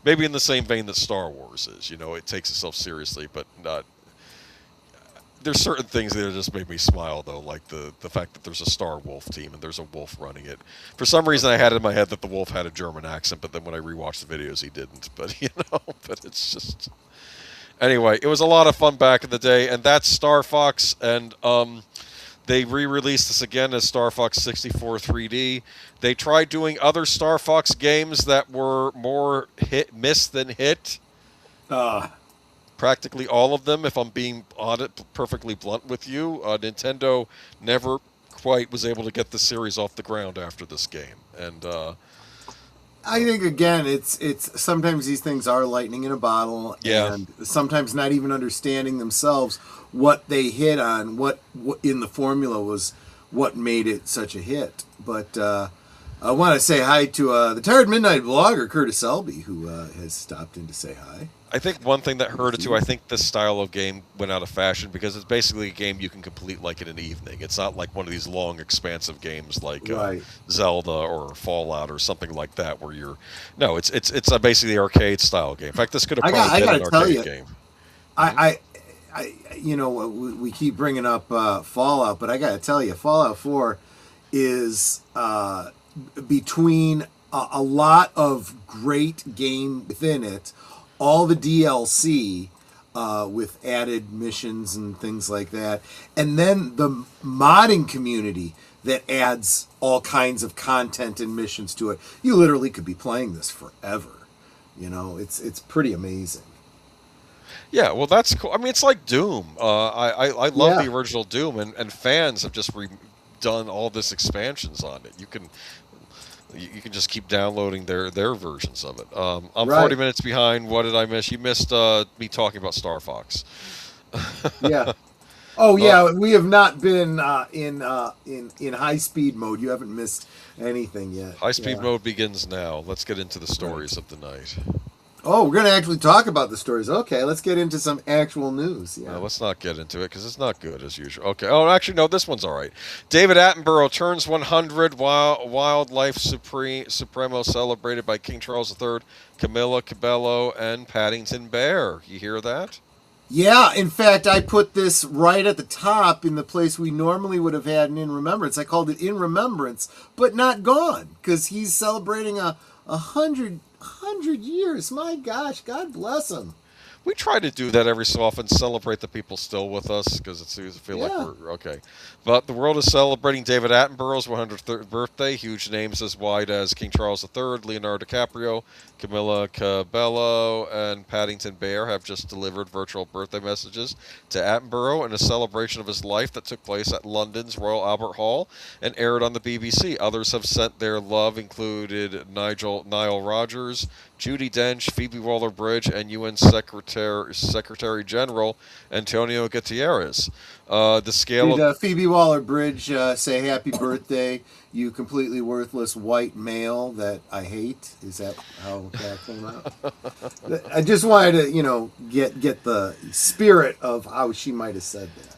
Maybe in the same vein that Star Wars is. It takes itself seriously, but not... There's certain things that just made me smile, though, like the fact that there's a Star Wolf team and there's a wolf running it. For some reason, I had it in my head that the wolf had a German accent, but then when I rewatched the videos, he didn't. But, but it's just... Anyway, it was a lot of fun back in the day, and that's Star Fox, and they re-released this again as Star Fox 64 3D. They tried doing other Star Fox games that were more miss than hit. Practically all of them, if I'm being perfectly blunt with you. Nintendo never quite was able to get the series off the ground after this game. And I think, again, it's sometimes these things are lightning in a bottle, Yeah. and sometimes not even understanding themselves what they hit on, what in the formula was what made it such a hit. But I want to say hi to the Tired Midnight blogger, Curtis Selby, who has stopped in to say hi. I think one thing that hurt it too, I think this style of game went out of fashion because it's basically a game you can complete like in an evening. It's not like one of these long, expansive games like Right. Zelda or Fallout or something like that where you're... No, it's basically the arcade style game. In fact, this could have probably been an arcade game. I we keep bringing up Fallout, but I got to tell you, Fallout 4 is between a lot of great game within it, all the DLC with added missions and things like that, and then the modding community that adds all kinds of content and missions to it. You literally could be playing this forever. It's pretty amazing. Yeah, well, that's cool. I mean, it's like Doom. I love Yeah. the original Doom, and fans have just done all this expansions on it. You can just keep downloading their versions of it. I'm Right. 40 minutes behind. What did I miss? You missed me talking about Star Fox. Yeah. Oh yeah, we have not been in high speed mode. You haven't missed anything yet. High speed Yeah. mode begins now. Let's get into the stories of the night. Oh, we're gonna actually talk about the stories. Okay, let's get into some actual news. Yeah. No, let's not get into it because it's not good as usual. Okay. Oh, actually, no, this one's all right. David Attenborough turns 100. Wildlife Supremo celebrated by King Charles III, Camilla Cabello, and Paddington Bear. You hear that? Yeah, in fact, I put this right at the top in the place we normally would have had In Remembrance. I called it In Remembrance, but not gone, because he's celebrating a hundred years. My gosh, God bless him. We try to do that every so often, celebrate the people still with us, because it seems to feel like Yeah. we're okay. But the world is celebrating David Attenborough's 103rd birthday. Huge names as wide as King Charles III, Leonardo DiCaprio, Camilla Cabello and Paddington Bear have just delivered virtual birthday messages to Attenborough in a celebration of his life that took place at London's Royal Albert Hall and aired on the BBC. Others have sent their love, included Nile Rodgers, Judi Dench, Phoebe Waller-Bridge, and UN Secretary General Antonio Guterres. The scale Did Phoebe Waller-Bridge say happy birthday, you completely worthless white male that I hate? Is that how that came out? I just wanted to, get the spirit of how she might have said that.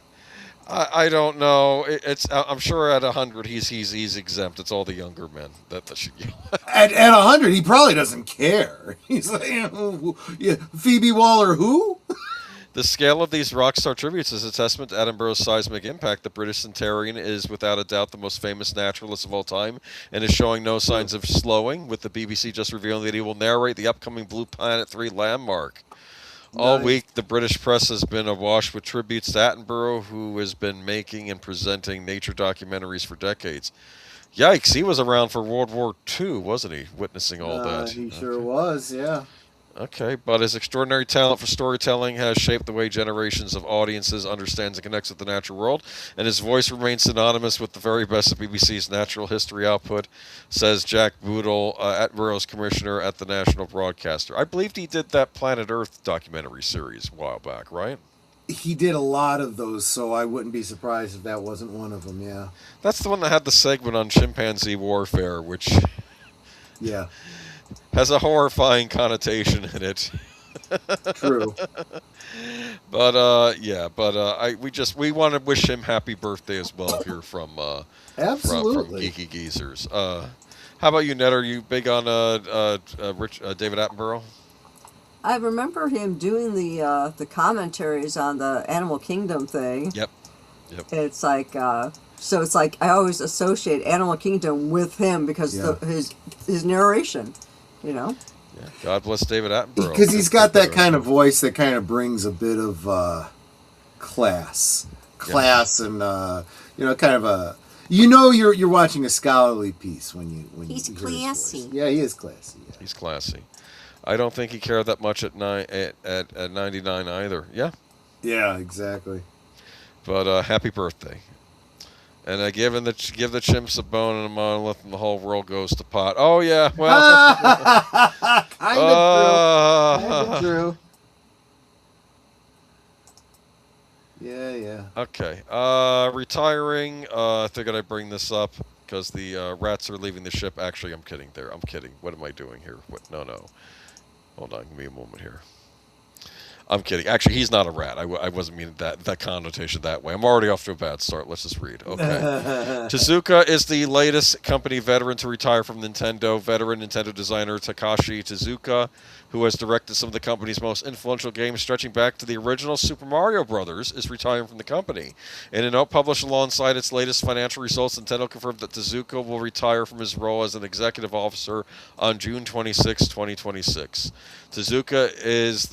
I don't know. I'm sure at 100 he's exempt. It's all the younger men that should yell. At 100, he probably doesn't care. He's like, yeah, Phoebe Waller who? The scale of these rock star tributes is a testament to Attenborough's seismic impact. The British centenarian is without a doubt the most famous naturalist of all time and is showing no signs of slowing, with the BBC just revealing that he will narrate the upcoming Blue Planet 3 landmark. All week, the British press has been awash with tributes to Attenborough, who has been making and presenting nature documentaries for decades. Yikes, he was around for World War II, wasn't he, witnessing all that? He sure was, yeah. Okay, but his extraordinary talent for storytelling has shaped the way generations of audiences understands and connects with the natural world, and his voice remains synonymous with the very best of BBC's natural history output, says Jack Boodle, Attenborough's commissioner at the national broadcaster. I believed he did that Planet Earth documentary series a while back, right? He did a lot of those, so I wouldn't be surprised if that wasn't one of them, yeah. That's the one that had the segment on chimpanzee warfare, which... Yeah. has a horrifying connotation in it. True. But we want to wish him happy birthday as well here from Absolutely. from Geeky Geezers. How about you, Ned? Are you big on David Attenborough? I remember him doing the commentaries on the Animal Kingdom thing. Yep. It's like so it's like I always associate Animal Kingdom with him because his narration, Yeah. God bless David Attenborough. Because he's got that kind of voice that kind of brings a bit of class, and kind of a you're watching a scholarly piece when you he's hear classy. his voice. Yeah, he is classy. Yeah. He's classy. I don't think he cared that much at 99 either. Yeah. Yeah, exactly. But happy birthday. And give the chimps a bone and a monolith, and the whole world goes to pot. Oh yeah, well, kind of true. Yeah. Okay. Retiring. I figured I'd bring this up because the rats are leaving the ship. Actually, I'm kidding. I'm kidding. What am I doing here? No. Hold on. Give me a moment here. I'm kidding. Actually, he's not a rat. I wasn't meaning that connotation that way. I'm already off to a bad start. Let's just read. Okay. Tezuka is the latest company veteran to retire from Nintendo. Veteran Nintendo designer Takashi Tezuka, who has directed some of the company's most influential games stretching back to the original Super Mario Brothers, is retiring from the company. In a note published alongside its latest financial results, Nintendo confirmed that Tezuka will retire from his role as an executive officer on June 26, 2026. Tezuka is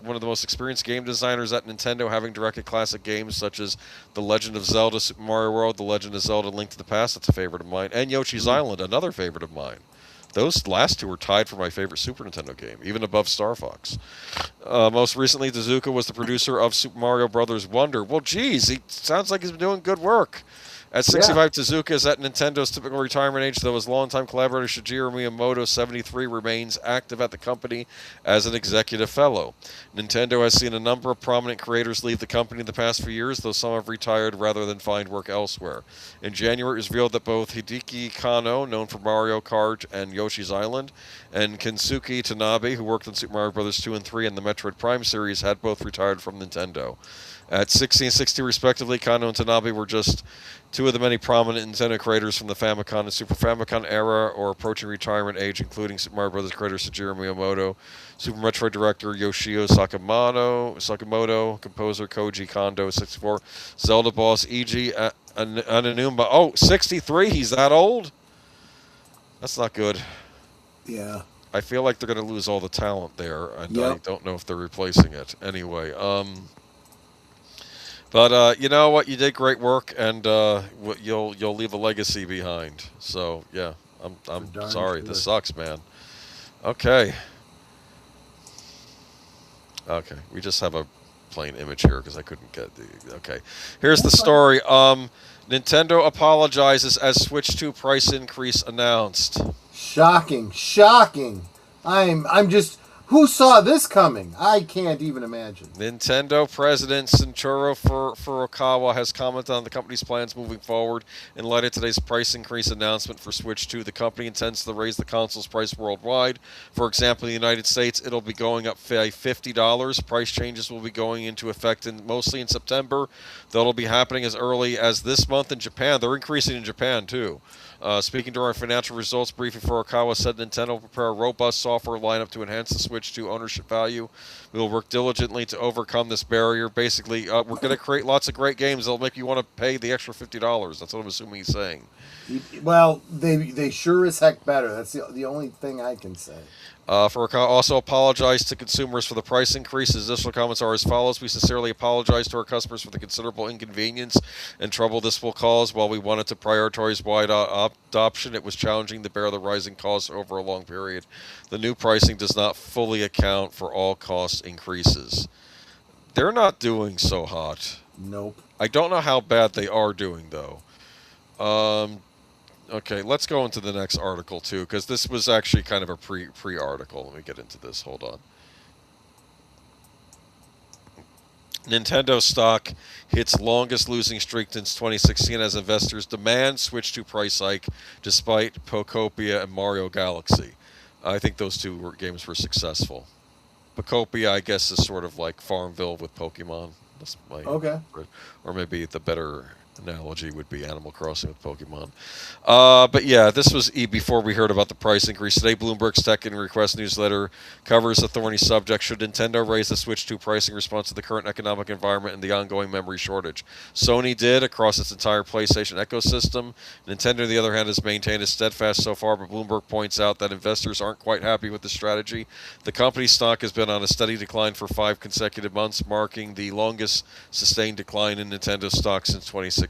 one of the most experienced game designers at Nintendo, having directed classic games such as The Legend of Zelda, Super Mario World, The Legend of Zelda: Link to the Past, that's a favorite of mine, and Yoshi's Island, another favorite of mine. Those last two were tied for my favorite Super Nintendo game, even above Star Fox. Most recently, Tezuka was the producer of Super Mario Bros. Wonder. Well, geez, he sounds like he's been doing good work. At 65, Tezuka is at Nintendo's typical retirement age, though his longtime collaborator Shigeru Miyamoto, 73, remains active at the company as an executive fellow. Nintendo has seen a number of prominent creators leave the company in the past few years, though some have retired rather than find work elsewhere. In January, it was revealed that both Hideki Kano, known for Mario Kart and Yoshi's Island, and Kensuke Tanabe, who worked on Super Mario Bros. 2 and 3 and the Metroid Prime series, had both retired from Nintendo. At 60 and 60 respectively, Kano and Tanabe were just two of the many prominent Nintendo creators from the Famicom and Super Famicom era or approaching retirement age, including Super Mario Bros. Creator Shigeru Miyamoto, Super Metroid director Yoshio Sakamoto, composer Koji Kondo, 64, Zelda boss Eiji Aonuma. Oh, 63? He's that old? That's not good. Yeah. I feel like they're going to lose all the talent there, and I don't know if they're replacing it. Anyway, but you know what? You did great work, and you'll leave a legacy behind. So yeah, I'm sorry. This sucks, man. Okay. Okay. We just have a plain image here because I couldn't get the. Okay. Here's the story. Nintendo apologizes as Switch 2 price increase announced. Shocking, shocking. I'm just. Who saw this coming? I can't even imagine. Nintendo President Shuntaro Furukawa has commented on the company's plans moving forward. In light of today's price increase announcement for Switch 2, the company intends to raise the console's price worldwide. For example, in the United States, it'll be going up $50. Price changes will be going into effect mostly in September. That'll be happening as early as this month in Japan. They're increasing in Japan, too. Speaking during our financial results briefing, Furukawa said Nintendo will prepare a robust software lineup to enhance the Switch 2 ownership value. We will work diligently to overcome this barrier. Basically, we're going to create lots of great games that'll make you want to pay the extra $50. That's what I'm assuming he's saying. Well, they sure as heck better. That's the only thing I can say. Furukawa also apologized to consumers for the price increase. His additional comments are as follows. We sincerely apologize to our customers for the considerable inconvenience and trouble this will cause. While we wanted to prioritize wide adoption, it was challenging to bear the rising costs over a long period. The new pricing does not fully account for all cost increases. They're not doing so hot. Nope. I don't know how bad they are doing, though. Okay, let's go into the next article, too, because this was actually kind of a pre-article. Let me get into this. Hold on. Nintendo stock hits longest losing streak since 2016 as investors demand Switch 2 price hike despite Pocopia and Mario Galaxy. I think those two games were successful. Pocopia, I guess, is sort of like Farmville with Pokemon. That's my or maybe the better analogy would be Animal Crossing with Pokemon. But yeah, this was before we heard about the price increase. Today, Bloomberg's Tech and Request newsletter covers a thorny subject. Should Nintendo raise the Switch 2 pricing in response to the current economic environment and the ongoing memory shortage? Sony did across its entire PlayStation ecosystem. Nintendo, on the other hand, has maintained its steadfast so far, but Bloomberg points out that investors aren't quite happy with the strategy. The company's stock has been on a steady decline for 5 consecutive months, marking the longest sustained decline in Nintendo stock since 2016.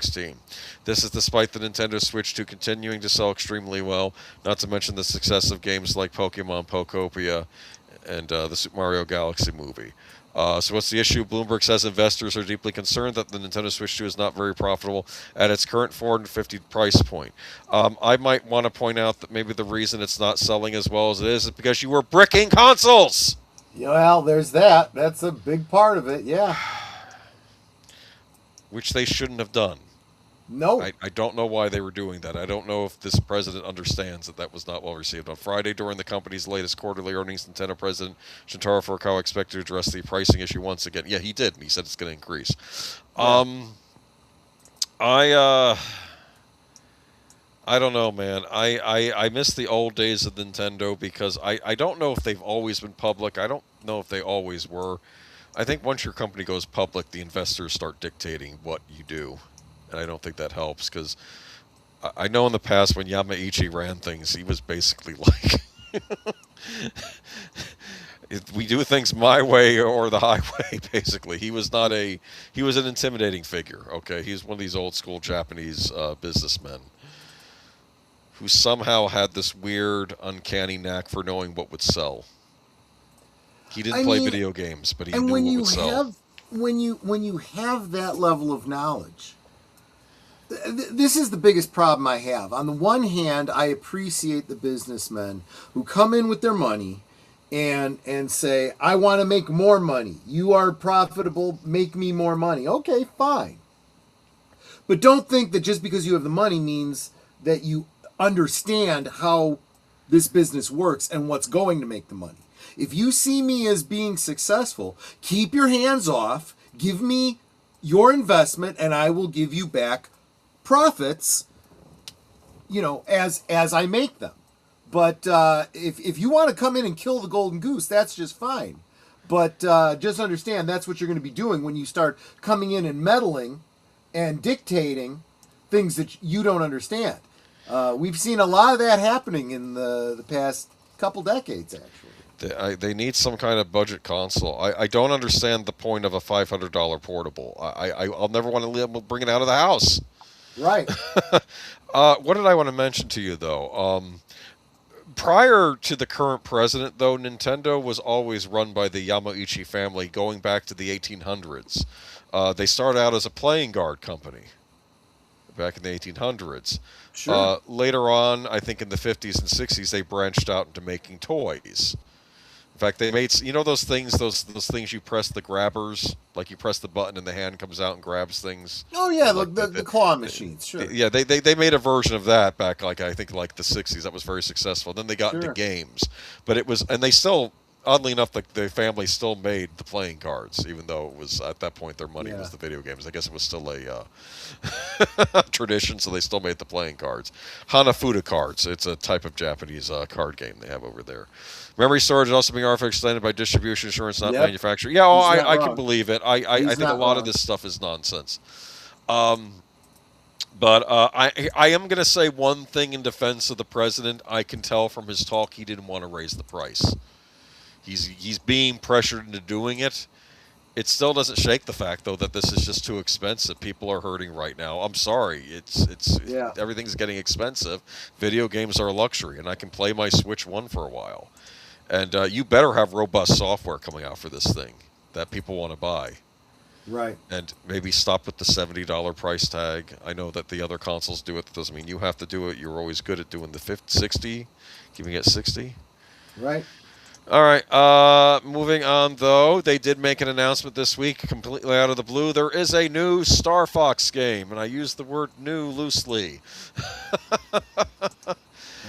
This is despite the Nintendo Switch 2 continuing to sell extremely well, not to mention the success of games like Pokemon, Pokopia, and the Super Mario Galaxy movie. So what's the issue? Bloomberg says investors are deeply concerned that the Nintendo Switch 2 is not very profitable at its current $450 price point. I might want to point out that maybe the reason it's not selling as well as it is because you were bricking consoles! Well, there's that. That's a big part of it, yeah. Which they shouldn't have done. No. I don't know why they were doing that. I don't know if this president understands that that was not well received. On Friday, during the company's latest quarterly earnings, Nintendo President Shuntaro Furukawa expected to address the pricing issue once again. Yeah, he did, and he said it's going to increase. Yeah. I don't know, man. I miss the old days of Nintendo because I don't know if they've always been public. I don't know if they always were. I think once your company goes public, the investors start dictating what you do. And I don't think that helps because I know in the past when Yamaichi ran things, he was basically like, we do things my way or the highway, basically. He was an intimidating figure, okay? He's one of these old school Japanese businessmen who somehow had this weird, uncanny knack for knowing what would sell. He didn't play video games, but he knew what would sell. When you have that level of knowledge, this is the biggest problem I have. On the one hand, I appreciate the businessmen who come in with their money and say, I want to make more money. You are profitable, make me more money. Okay, fine. But don't think that just because you have the money means that you understand how this business works and what's going to make the money. If you see me as being successful, keep your hands off, give me your investment, and I will give you back profits, as I make them. But if you want to come in and kill the golden goose, that's just fine. But just understand that's what you're going to be doing when you start coming in and meddling and dictating things that you don't understand. We've seen a lot of that happening in the past couple decades, actually. They need some kind of budget console. I don't understand the point of a $500 portable. I'll never want to bring it out of the house. Right. What did I want to mention to you, though? Prior to the current president, though, Nintendo was always run by the Yamauchi family going back to the 1800s. They started out as a playing card company back in the 1800s. Sure. Later on, I think in the 50s and 60s, they branched out into making toys. In fact, they made, you know, those things you press, the grabbers, like you press the button and the hand comes out and grabs things. Oh yeah, Like the claw machines. Sure. Yeah, they made a version of that back, like I think like the 60s. That was very successful. Then they got into Sure. games, but it was, and they still, oddly enough, the family still made the playing cards, even though it was at that point their money Yeah. was the video games. I guess it was still a tradition, so they still made the playing cards. Hanafuda cards. It's a type of Japanese card game they have over there. Memory storage is also being artificially extended by distribution insurance, not Yep. manufacturing. Yeah, He's not I can wrong. believe it. I He's think a not lot of wrong. this stuff is nonsense. But I am going to say one thing in defense of the president. I can tell from his talk he didn't want to raise the price. He's being pressured into doing it. It still doesn't shake the fact, though, that this is just too expensive. People are hurting right now. I'm sorry. Yeah. Everything's getting expensive. Video games are a luxury, and I can play my Switch 1 for a while. And you better have robust software coming out for this thing that people want to buy. Right. And maybe stop with the $70 price tag. I know that the other consoles do it. That doesn't mean you have to do it. You're always good at doing the 60, keeping it 60. Right. All right. Moving on, though, they did make an announcement this week, completely out of the blue. There is a new Star Fox game, and I use the word "new" loosely.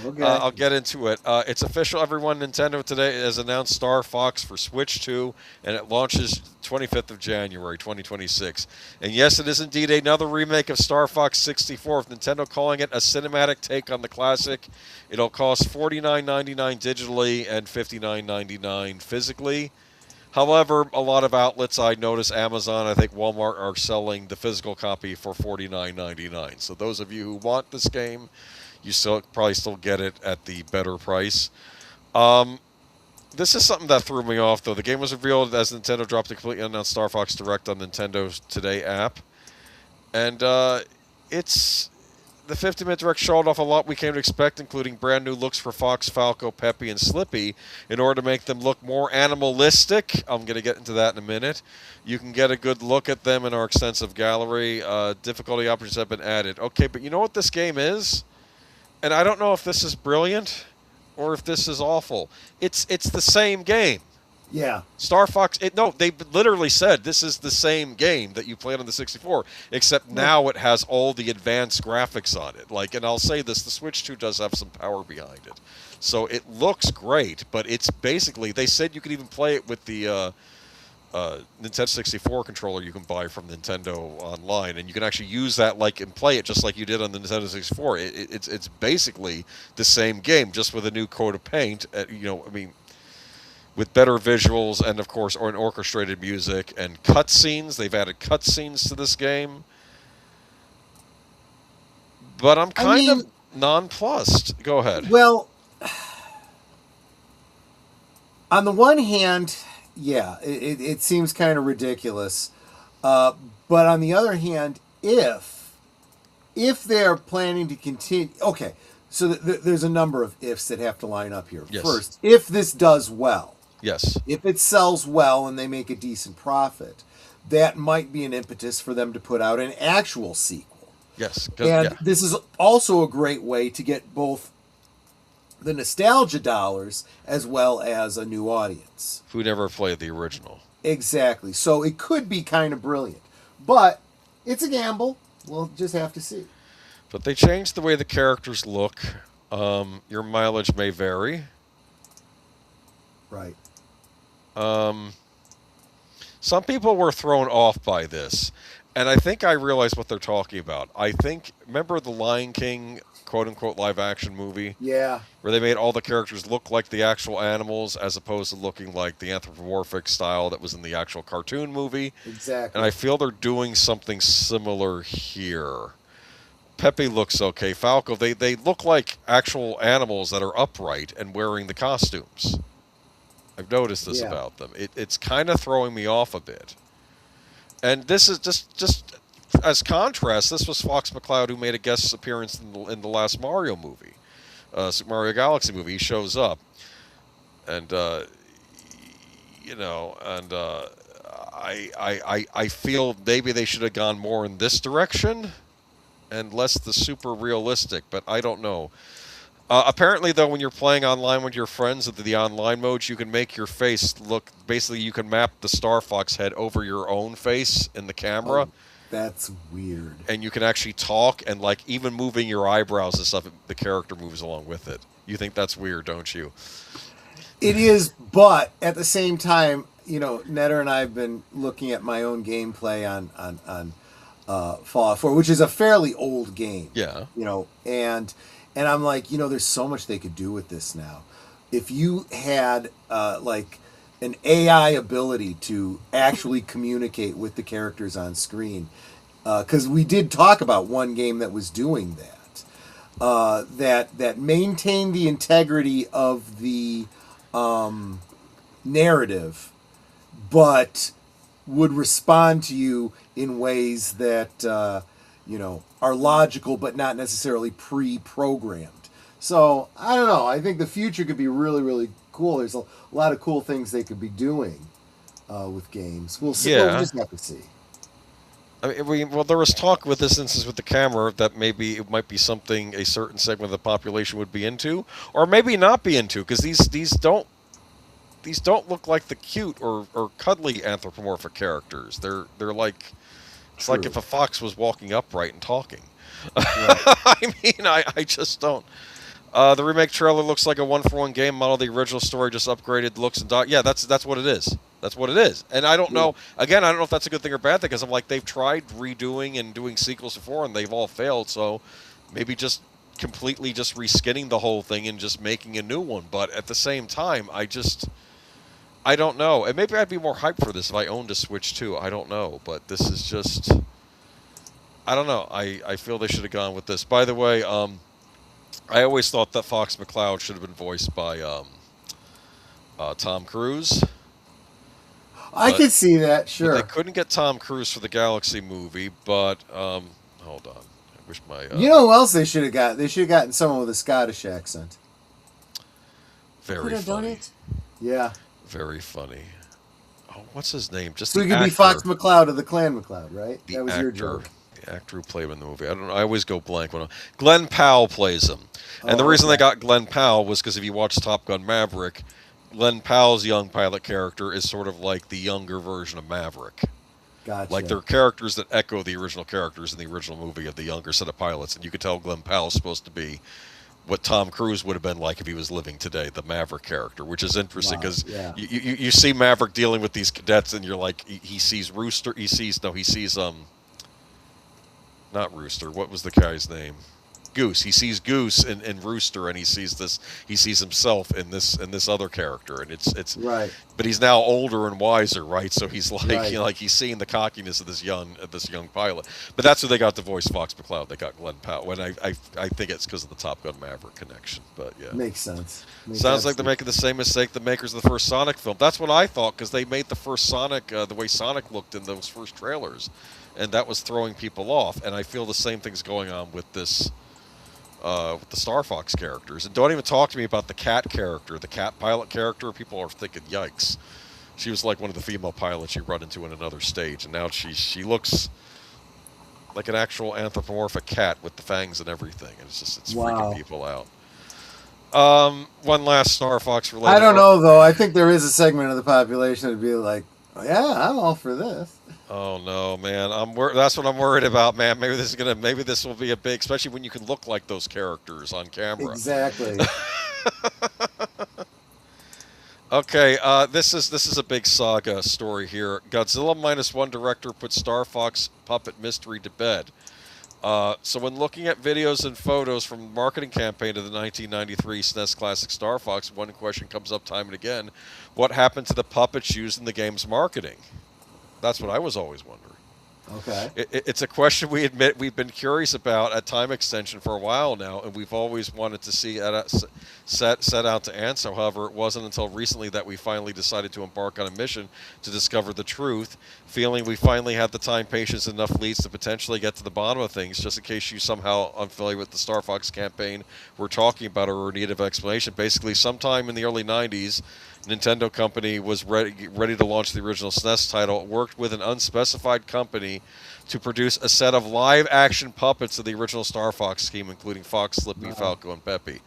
Okay. I'll get into it. It's official, everyone. Nintendo today has announced Star Fox for Switch 2, and it launches 25th of January, 2026. And yes, it is indeed another remake of Star Fox 64, with Nintendo calling it a cinematic take on the classic. It'll cost $49.99 digitally and $59.99 physically. However, a lot of outlets, I notice Amazon, I think Walmart, are selling the physical copy for $49.99. So those of you who want this game, you probably still get it at the better price. This is something that threw me off, though. The game was revealed as Nintendo dropped a completely unannounced Star Fox Direct on Nintendo's Today app. And it's... The 50-minute Direct showed off a lot we came to expect, including brand new looks for Fox, Falco, Peppy, and Slippy, in order to make them look more animalistic. I'm going to get into that in a minute. You can get a good look at them in our extensive gallery. Difficulty options have been added. Okay, but you know what this game is? And I don't know if this is brilliant or if this is awful. It's the same game. Yeah. Star Fox, they literally said this is the same game that you played on the 64, except now it has all the advanced graphics on it. And I'll say this, the Switch 2 does have some power behind it. So it looks great, but it's basically, they said you could even play it with the Nintendo 64 controller you can buy from Nintendo online, and you can actually use that and play it just like you did on the Nintendo 64. It's basically the same game, just with a new coat of paint. With better visuals and, of course, an orchestrated music and cutscenes. They've added cutscenes to this game. But I'm kind of nonplussed. Go ahead. Well, on the one hand, yeah, it seems kind of ridiculous. But on the other hand, if they're planning to continue... Okay, so there's a number of ifs that have to line up here. Yes. First, if this does well, Yes. if it sells well and they make a decent profit, that might be an impetus for them to put out an actual sequel. Yes. And this is also a great way to get both the nostalgia dollars as well as a new audience. Who never played the original. Exactly. So it could be kind of brilliant. But it's a gamble. We'll just have to see. But they changed the way the characters look. Your mileage may vary. Right. Some people were thrown off by this, and I think I realize what they're talking about. Remember the Lion King, quote-unquote, live-action movie? Yeah. Where they made all the characters look like the actual animals as opposed to looking like the anthropomorphic style that was in the actual cartoon movie. Exactly. And I feel they're doing something similar here. Pepe looks okay. Falco, they look like actual animals that are upright and wearing the costumes. I've noticed this about them. It's kind of throwing me off a bit. And this is just as contrast, this was Fox McCloud who made a guest appearance in the last Mario movie. Super Mario Galaxy movie. He shows up, and you know, and I feel maybe they should have gone more in this direction and less the super realistic, but I don't know. Apparently, though, when you're playing online with your friends with the online modes, you can make your face look. Basically, you can map the Star Fox head over your own face in the camera. Oh, that's weird. And you can actually talk and, like, even moving your eyebrows and stuff, the character moves along with it. You think that's weird, don't you? It is, but at the same time, you know, Netter and I have been looking at my own gameplay on Fallout 4, which is a fairly old game. Yeah. You know, and I'm like, you know, there's so much they could do with this now. If you had like an AI ability to actually communicate with the characters on screen, because we did talk about one game that was doing that, that maintained the integrity of the narrative, but would respond to you in ways that you know, are logical but not necessarily pre-programmed. So I don't know. I think the future could be really, really cool. There's a lot of cool things they could be doing with games. We'll see. Yeah. We'll just have to see. I mean, well, there was talk with this instance with the camera that maybe it might be something a certain segment of the population would be into, or maybe not be into, because these don't look like the cute or cuddly anthropomorphic characters. They're like, it's True. like if a fox was walking upright and talking. Right. I mean, I just don't. The remake trailer looks like a one-for-one game model. The original story just upgraded looks and yeah, that's what it is. That's what it is. And I don't know. Again, I don't know if that's a good thing or bad thing, because I'm like, they've tried redoing and doing sequels before, and they've all failed. So maybe just completely just reskinning the whole thing and just making a new one. But at the same time, I don't know. And maybe I'd be more hyped for this if I owned a Switch too. I don't know. But this is just, I don't know. I feel they should have gone with this. By the way, I always thought that Fox McCloud should have been voiced by Tom Cruise. I could see that, sure. They couldn't get Tom Cruise for the Galaxy movie, but hold on. I wish my You know who else they should have got? They should have gotten someone with a Scottish accent. very Could have done funny. it. Yeah. Very funny. Oh, what's his name? Just So the he could actor. be Fox McCloud of the Clan McCloud, right? The That was actor, your joke. the actor who played him in the movie. I don't know. I always go blank when Glenn Powell plays him. And the Oh, reason they okay. got Glenn Powell was because if you watch Top Gun Maverick, Glenn Powell's young pilot character is sort of like the younger version of Maverick. Gotcha. Like they're characters that echo the original characters in the original movie of the younger set of pilots, and you could tell Glenn Powell's supposed to be what Tom Cruise would have been like if he was living today, the Maverick character, which is interesting Wow, because yeah. you see Maverick dealing with these cadets, and you're like, he sees Rooster, he sees not Rooster, what was the guy's name? Goose. He sees Goose and Rooster, and he sees himself in this other character, and it's Right. But he's now older and wiser, right? So he's like, Right. you know, like he's seeing the cockiness of this young pilot. But that's who they got to voice Fox McCloud. They got Glenn Powell, and I think it's because of the Top Gun Maverick connection. But yeah, Makes sense. sounds like they're making the same mistake the makers of the first Sonic film. That's what I thought, because they made the first Sonic the way Sonic looked in those first trailers, and that was throwing people off. And I feel the same thing's going on with this. With the Star Fox characters. And don't even talk to me about the cat character, the cat pilot character. People are thinking, yikes. She was like one of the female pilots you run into in another stage, and now she looks like an actual anthropomorphic cat with the fangs and everything. And it's Wow. freaking people out. One last Star Fox related. I don't know, though. I think there is a segment of the population that would be like, oh, yeah, I'm all for this. Oh no, man! That's what I'm worried about, man. Maybe this will be a big, especially when you can look like those characters on camera. Exactly. Okay, this is a big saga story here. Godzilla -1 director puts Star Fox puppet mystery to bed. So when looking at videos and photos from the marketing campaign of the 1993 SNES classic Star Fox, one question comes up time and again: what happened to the puppets used in the game's marketing? That's what I was always wondering. Okay. It's a question we admit we've been curious about at Time Extension for a while now, and we've always wanted to see set out to answer. However, it wasn't until recently that we finally decided to embark on a mission to discover the truth, feeling we finally had the time, patience, and enough leads to potentially get to the bottom of things. Just in case you somehow unfamiliar with the Star Fox campaign we're talking about or in need of explanation, basically sometime in the early 90s, Nintendo company was ready to launch the original SNES title. It worked with an unspecified company to produce a set of live-action puppets of the original Star Fox scheme, including Fox, Slippy, Falco, and Peppy.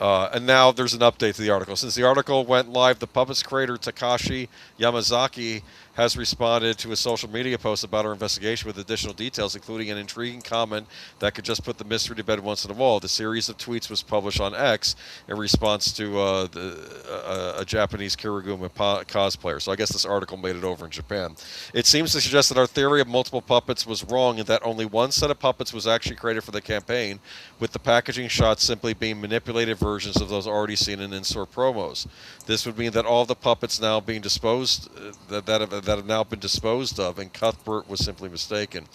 And now there's an update to the article. Since the article went live, the puppet's creator, Takashi Yamazaki, has responded to a social media post about our investigation with additional details, including an intriguing comment that could just put the mystery to bed once and for all. The series of tweets was published on X in response to a Japanese Kirigumi cosplayer. So I guess this article made it over in Japan. It seems to suggest that our theory of multiple puppets was wrong and that only one set of puppets was actually created for the campaign, with the packaging shots simply being manipulated versions of those already seen in in-store promos. This would mean that all the puppets now being disposed that have now been disposed of, and Cuthbert was simply mistaken.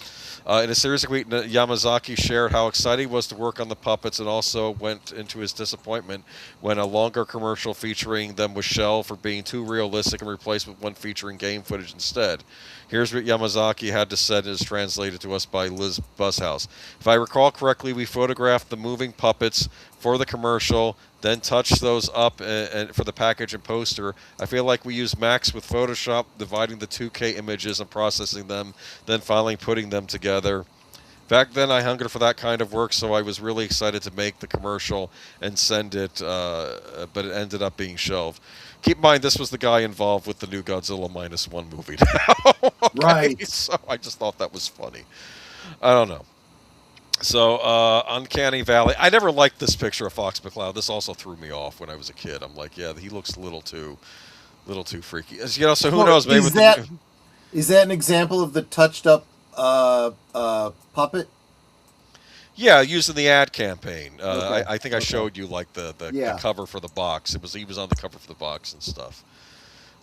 In a series of tweets, Yamazaki shared how excited he was to work on the puppets, and also went into his disappointment when a longer commercial featuring them was shelved for being too realistic and replaced with one featuring game footage instead. Here's what Yamazaki had to say, as translated to us by Liz Bushouse. If I recall correctly, we photographed the moving puppets for the commercial, then touched those up and for the package and poster. I feel like we used Max with Photoshop, dividing the 2K images and processing them, then finally putting them together. Back then, I hungered for that kind of work, so I was really excited to make the commercial and send it, but it ended up being shelved. Keep in mind, this was the guy involved with the new Godzilla -1 movie now. Okay? Right. So I just thought that was funny. I don't know. So, Uncanny Valley. I never liked this picture of Fox McCloud. This also threw me off when I was a kid. I'm like, yeah, he looks a little too freaky. You know, so who knows? Maybe is that an example of the touched up puppet? Yeah, used in the ad campaign. Okay. I think I showed you like the cover for the box. He was on the cover for the box and stuff.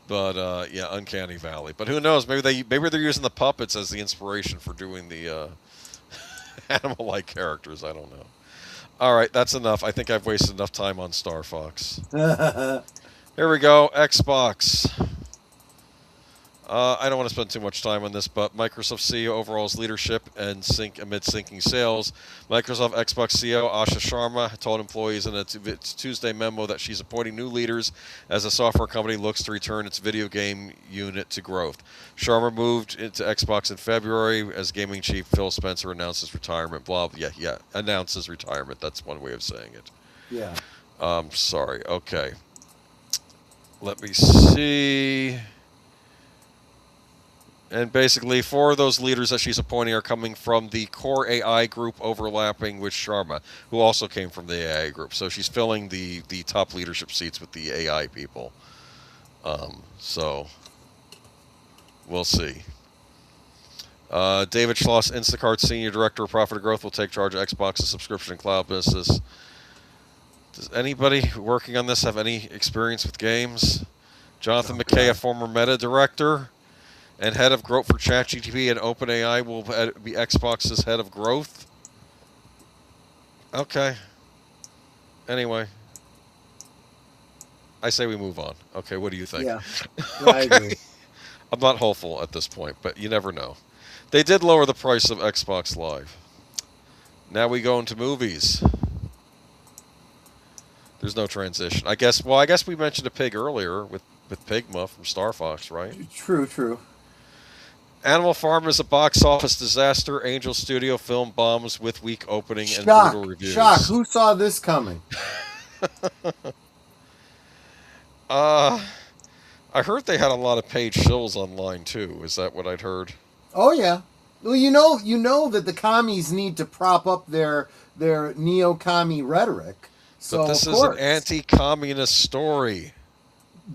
But yeah, Uncanny Valley. But who knows? Maybe they're using the puppets as the inspiration for doing the animal-like characters. I don't know. All right, that's enough. I think I've wasted enough time on Star Fox. Here we go. Xbox. I don't want to spend too much time on this, but Microsoft CEO overalls leadership and amid sinking sales. Microsoft Xbox CEO Asha Sharma told employees in a Tuesday memo that she's appointing new leaders as the software company looks to return its video game unit to growth. Sharma moved into Xbox in February as gaming chief Phil Spencer announced his retirement. Announces retirement. That's one way of saying it. Yeah. Sorry. Okay. Let me see. And basically, 4 of those leaders that she's appointing are coming from the core AI group, overlapping with Sharma, who also came from the AI group. So she's filling the top leadership seats with the AI people. So we'll see. David Schloss, Instacart Senior Director of Profit and Growth, will take charge of Xbox's subscription and cloud business. Does anybody working on this have any experience with games? Jonathan McKay, a former Meta Director and head of growth for ChatGPT and OpenAI, will be Xbox's head of growth. Okay. Anyway. I say we move on. Okay, what do you think? Yeah, Okay. I agree. I'm not hopeful at this point, but you never know. They did lower the price of Xbox Live. Now we go into movies. There's no transition. I guess we mentioned a pig earlier with Pigma from Star Fox, right? True. Animal Farm is a box office disaster. Angel Studio film bombs with weak opening and brutal reviews. Shock. Who saw this coming? I heard they had a lot of paid shills online too. Is that what I'd heard? Oh yeah. Well, you know that the commies need to prop up their neo-commie rhetoric. So But this is an anti-communist story.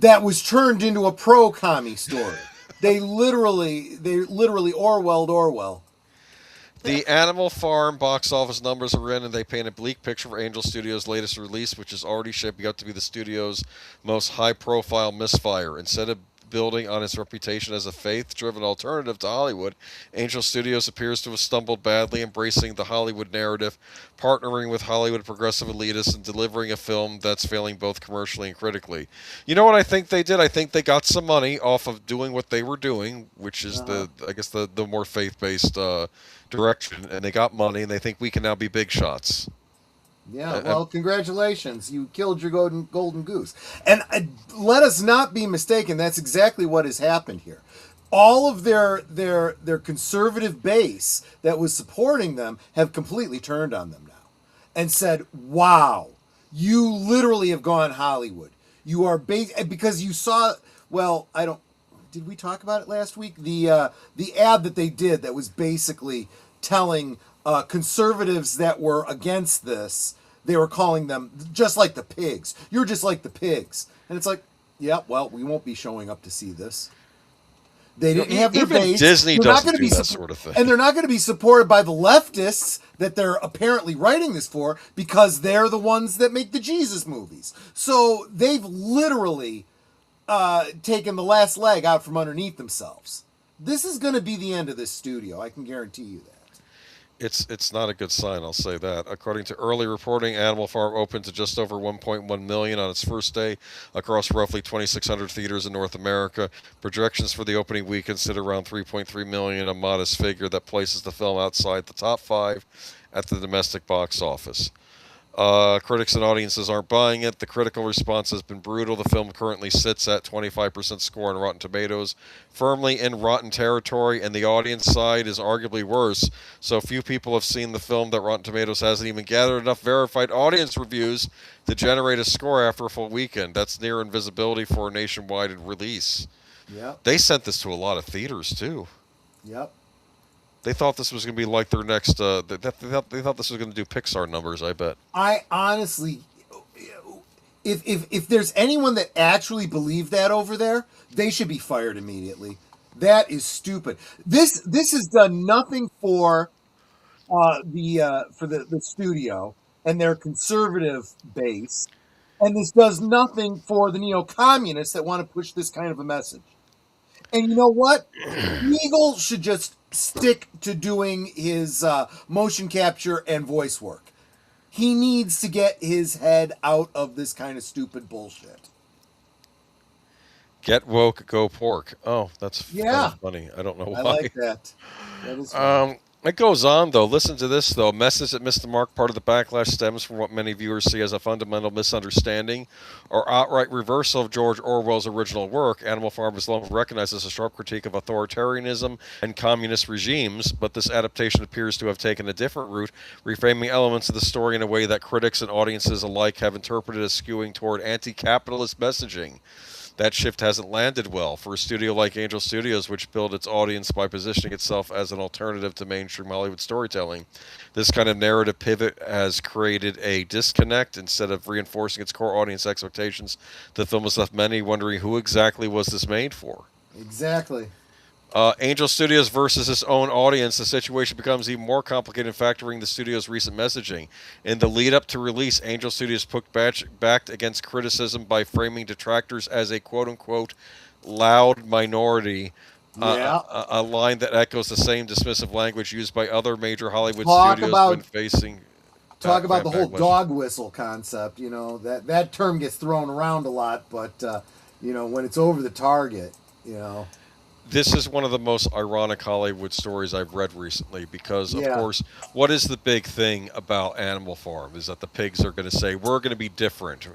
that was turned into a pro-commie story. They literally Orwell. The Animal Farm box office numbers are in, and they paint a bleak picture for Angel Studios' latest release, which is already shaping up to be the studio's most high-profile misfire. Instead of building on its reputation as a faith-driven alternative to Hollywood, Angel Studios appears to have stumbled badly, embracing the Hollywood narrative, partnering with Hollywood progressive elitists, and delivering a film that's failing both commercially and critically. You know what I think they did? I think they got some money off of doing what they were doing, which is the more faith-based direction, and they got money, and they think we can now be big shots. Yeah, well, congratulations. You killed your golden goose. And let us not be mistaken, that's exactly what has happened here. All of their conservative base that was supporting them have completely turned on them now and said, wow, you literally have gone Hollywood. You are because you saw, well, did we talk about it last week? The ad that they did that was basically telling conservatives that were against this, they were calling them just like the pigs. You're just like the pigs. And it's like, yeah, well, we won't be showing up to see this. They didn't have their Even base. Disney They're not doesn't gonna do be that sort of thing. And they're not going to be supported by the leftists that they're apparently writing this for, because they're the ones that make the Jesus movies. So they've literally taken the last leg out from underneath themselves. This is going to be the end of this studio. I can guarantee you that. It's not a good sign, I'll say that. According to early reporting, Animal Farm opened to just over 1.1 million on its first day across roughly 2,600 theaters in North America. Projections for the opening weekend sit around 3.3 million, a modest figure that places the film outside the top 5 at the domestic box office. Critics and audiences aren't buying it. The critical response has been brutal. The film currently sits at 25% score on Rotten Tomatoes, firmly in rotten territory, and the audience side is arguably worse. So few people have seen the film that Rotten Tomatoes hasn't even gathered enough verified audience reviews to generate a score after a full weekend. That's near invisibility for a nationwide release. Yep. They sent this to a lot of theaters, too. Yep. They thought this was going to be like their next. They thought this was going to do Pixar numbers, I bet. I honestly, if there's anyone that actually believed that over there, they should be fired immediately. That is stupid. This has done nothing for the studio and their conservative base, and this does nothing for the neo-communists that want to push this kind of a message. And you know what? Eagle should just stick to doing his motion capture and voice work. He needs to get his head out of this kind of stupid bullshit. Get woke, go pork. Oh, that's kind of funny. I don't know why. I like that. That is funny. It goes on, though. Listen to this, though. Message that missed the mark. Part of the backlash stems from what many viewers see as a fundamental misunderstanding or outright reversal of George Orwell's original work. Animal Farm is long recognized as a sharp critique of authoritarianism and communist regimes, but this adaptation appears to have taken a different route, reframing elements of the story in a way that critics and audiences alike have interpreted as skewing toward anti-capitalist messaging. That shift hasn't landed well for a studio like Angel Studios, which built its audience by positioning itself as an alternative to mainstream Hollywood storytelling. This kind of narrative pivot has created a disconnect. Instead of reinforcing its core audience expectations, the film has left many wondering who exactly was this made for. Exactly. Angel Studios versus its own audience, the situation becomes even more complicated factoring the studio's recent messaging. In the lead-up to release, Angel Studios backed against criticism by framing detractors as a quote-unquote loud minority, a line that echoes the same dismissive language used by other major Hollywood studios when facing... Talk about the whole dog whistle concept. You know, that term gets thrown around a lot, but, when it's over the target, This is one of the most ironic Hollywood stories I've read recently because, of course, what is the big thing about Animal Farm is that the pigs are going to say, we're going to be different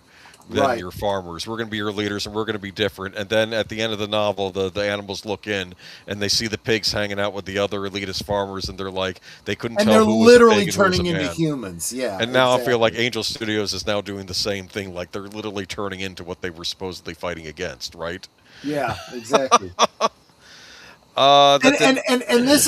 than your farmers. We're going to be your leaders, and we're going to be different. And then at the end of the novel, the animals look in, and they see the pigs hanging out with the other elitist farmers, and they're like, they couldn't tell who was a pig and who was a man. And they're literally turning into humans, And now I feel like Angel Studios is now doing the same thing. Like, they're literally turning into what they were supposedly fighting against, right? Yeah, exactly. This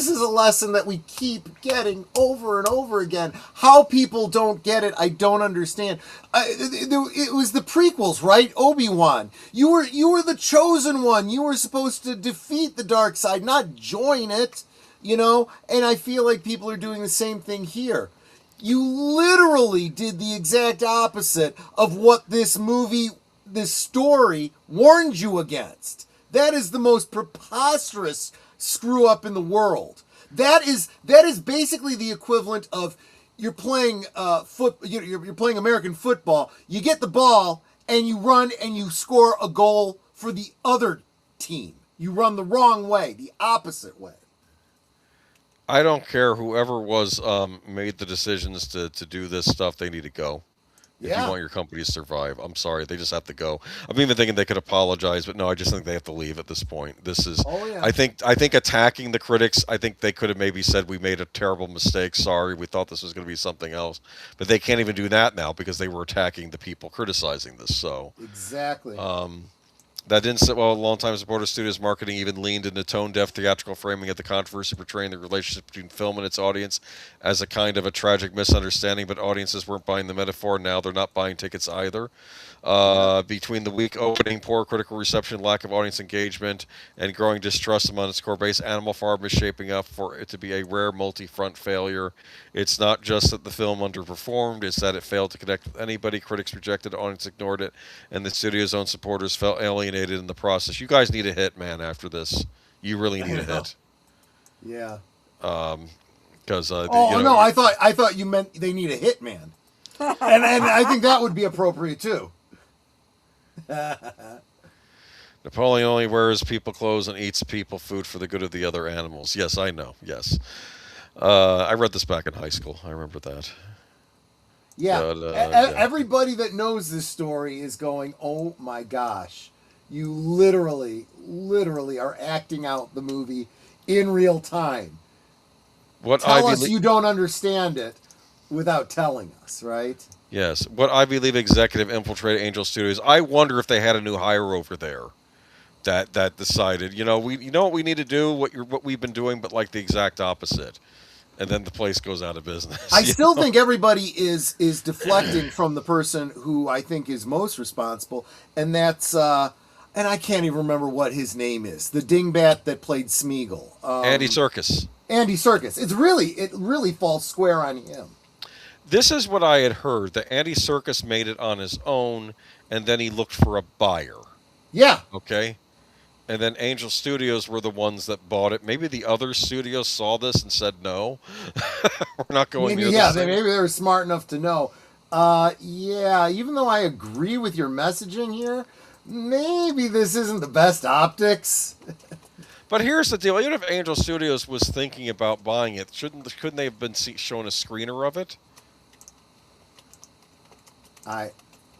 is a lesson that we keep getting over and over again. How people don't get it, I don't understand. It was the prequels, right? Obi-Wan. You were the chosen one. You were supposed to defeat the dark side, not join it. And I feel like people are doing the same thing here. You literally did the exact opposite of what this movie this story warned you against. That is the most preposterous screw up in the world. That is basically the equivalent of you're playing you're playing American football. You get the ball and you run and you score a goal for the other team. You run the wrong way, the opposite way. I don't care whoever was made the decisions to do this stuff. They need to go. If you want your company to survive, I'm sorry, they just have to go. I'm even thinking they could apologize, but no, I just think they have to leave at this point. This is, I think attacking the critics. I think they could have maybe said we made a terrible mistake. Sorry, we thought this was going to be something else, but they can't even do that now because they were attacking the people criticizing this. So exactly. That didn't sit well. Longtime supporter studios marketing even leaned into tone-deaf theatrical framing of the controversy, portraying the relationship between film and its audience as a kind of a tragic misunderstanding, but audiences weren't buying the metaphor. Now they're not buying tickets either. Between the weak opening, poor critical reception, lack of audience engagement, and growing distrust among its core base, Animal Farm is shaping up for it to be a rare multi-front failure. It's not just that the film underperformed, it's that it failed to connect with anybody. Critics rejected it, audience ignored it, and the studio's own supporters felt alienated in the process. You guys need a hit, man, after this. You really need a hit. Yeah. Because no, I thought you meant they need a hitman. and I think that would be appropriate too. Napoleon only wears people clothes and eats people food for the good of the other animals. Yes, I know. Yes. I read this back in high school. I remember that. Yeah. But, everybody that knows this story is going, oh my gosh, you literally are acting out the movie in real time. Tell us you don't understand it without telling us, right? Yes. What Ivy League executive infiltrated Angel Studios. I wonder if they had a new hire over there that decided, you know what we need to do, what we've been doing, but like the exact opposite. And then the place goes out of business. I still think everybody is deflecting from the person who I think is most responsible, and that's and I can't even remember what his name is. The dingbat that played Smeagol. Andy Serkis. Andy Serkis. It really falls square on him. This is what I had heard, that Andy Serkis made it on his own, and then he looked for a buyer. Yeah. Okay? And then Angel Studios were the ones that bought it. Maybe the other studios saw this and said, no, we're not going near this. Maybe they were smart enough to know. Even though I agree with your messaging here, maybe this isn't the best optics. But here's the deal. Even if Angel Studios was thinking about buying it, couldn't they have been shown a screener of it?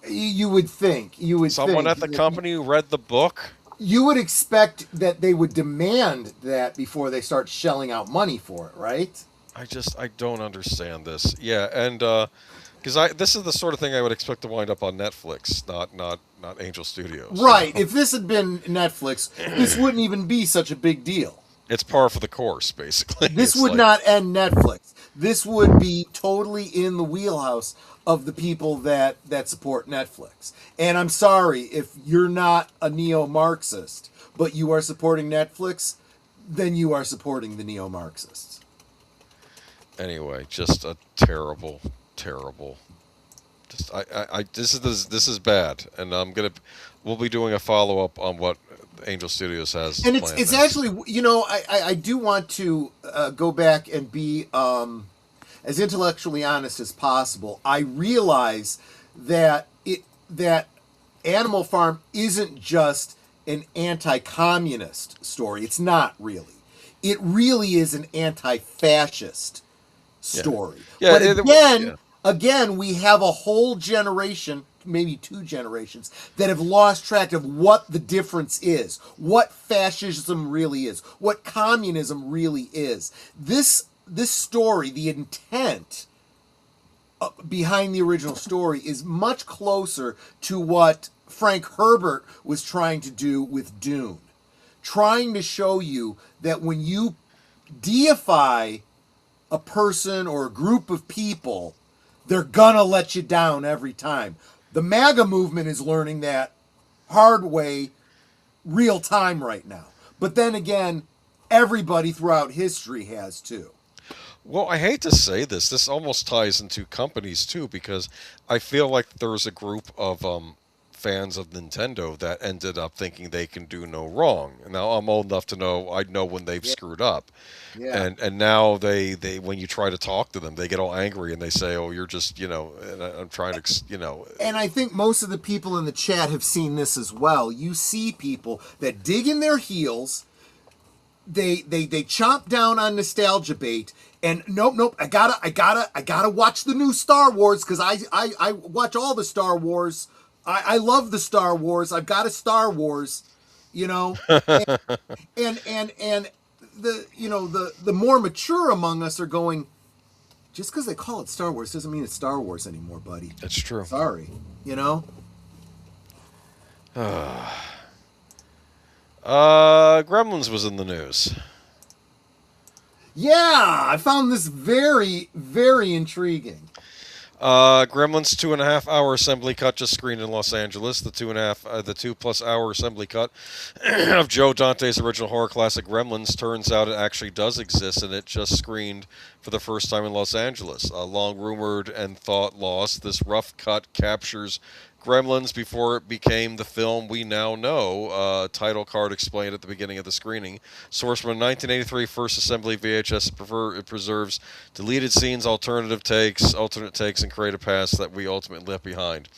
You would think. Someone at the company who read the book? You would expect that they would demand that before they start shelling out money for it, right? I don't understand this. Yeah, and because this is the sort of thing I would expect to wind up on Netflix, not Angel Studios. Right. If this had been Netflix, this wouldn't even be such a big deal. It's par for the course, basically. This would not end Netflix. This would be totally in the wheelhouse of the people that support Netflix. And I'm sorry, if you're not a neo-Marxist, but you are supporting Netflix, then you are supporting the neo-Marxists. Anyway, just a terrible. This is bad, and we'll be doing a follow up on what Angel Studios has. And it's actually, I do want to go back and be as intellectually honest as possible. I realize that Animal Farm isn't just an anti-communist story. It's not really. It really is an anti-fascist story. Yeah. But again, we have a whole generation, maybe two generations, that have lost track of what the difference is, what fascism really is, what communism really is. This story, the intent behind the original story is much closer to what Frank Herbert was trying to do with Dune. Trying to show you that when you deify a person or a group of people, they're gonna let you down every time. The MAGA movement is learning that hard way, real time right now. But then again, everybody throughout history has too. Well, I hate to say this. This almost ties into companies too, because I feel like there's a group of fans of Nintendo that ended up thinking they can do no wrong. Now I'm old enough to know I know when they've screwed up. Yeah. And now they when you try to talk to them, they get all angry and they say, "Oh, you're just, you know," and I'm trying to, you know. And I think most of the people in the chat have seen this as well. You see people that dig in their heels, they chomp down on nostalgia bait, and nope, I gotta watch the new Star Wars because I watch all the Star Wars. I love the Star Wars. I've got a Star Wars, you know, and the, you know, the more mature among us are going, just because they call it Star Wars doesn't mean it's Star Wars anymore, buddy. That's true. Sorry, you know. Gremlins was in the news. Yeah, I found this very, very intriguing. Gremlins 2.5-hour assembly cut just screened in Los Angeles. The 2+ hour assembly cut of Joe Dante's original horror classic Gremlins turns out it actually does exist, and it just screened for the first time in Los Angeles. Long rumored and thought lost, this rough cut captures Gremlins before it became the film we now know. Title card explained at the beginning of the screening. Source from a 1983 first assembly VHS. It preserves deleted scenes, alternate takes, and creative paths that we ultimately left behind.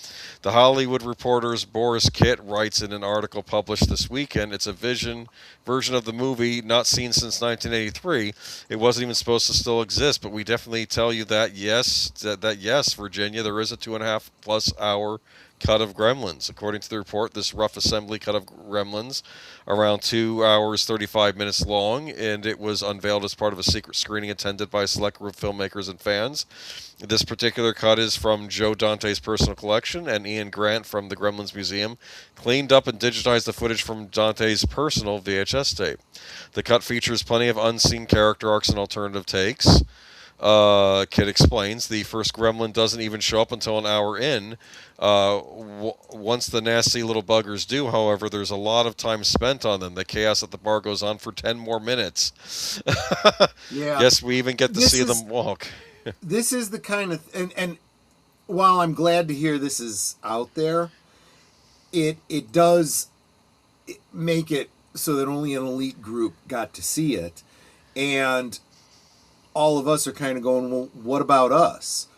The Hollywood Reporter's Boris Kitt writes in an article published this weekend, it's a version of the movie not seen since 1983. It wasn't even supposed to still exist, but we definitely tell you that yes, Virginia, there is a 2.5+ hour cut of Gremlins. According to the report, this rough assembly cut of Gremlins, around 2 hours 35 minutes long, and it was unveiled as part of a secret screening attended by a select group of filmmakers and fans. This particular cut is from Joe Dante's personal collection, and Ian Grant from the Gremlins Museum cleaned up and digitized the footage from Dante's personal VHS tape. The cut features plenty of unseen character arcs and alternative takes. Kid explains the first gremlin doesn't even show up until an hour in. Once the nasty little buggers do, however, there's a lot of time spent on them. The chaos at the bar goes on for 10 more minutes. Yeah. Yes, we even get to see them walk. This is the kind of, and while I'm glad to hear this is out there, it does make it so that only an elite group got to see it, and all of us are kind of going, well, what about us?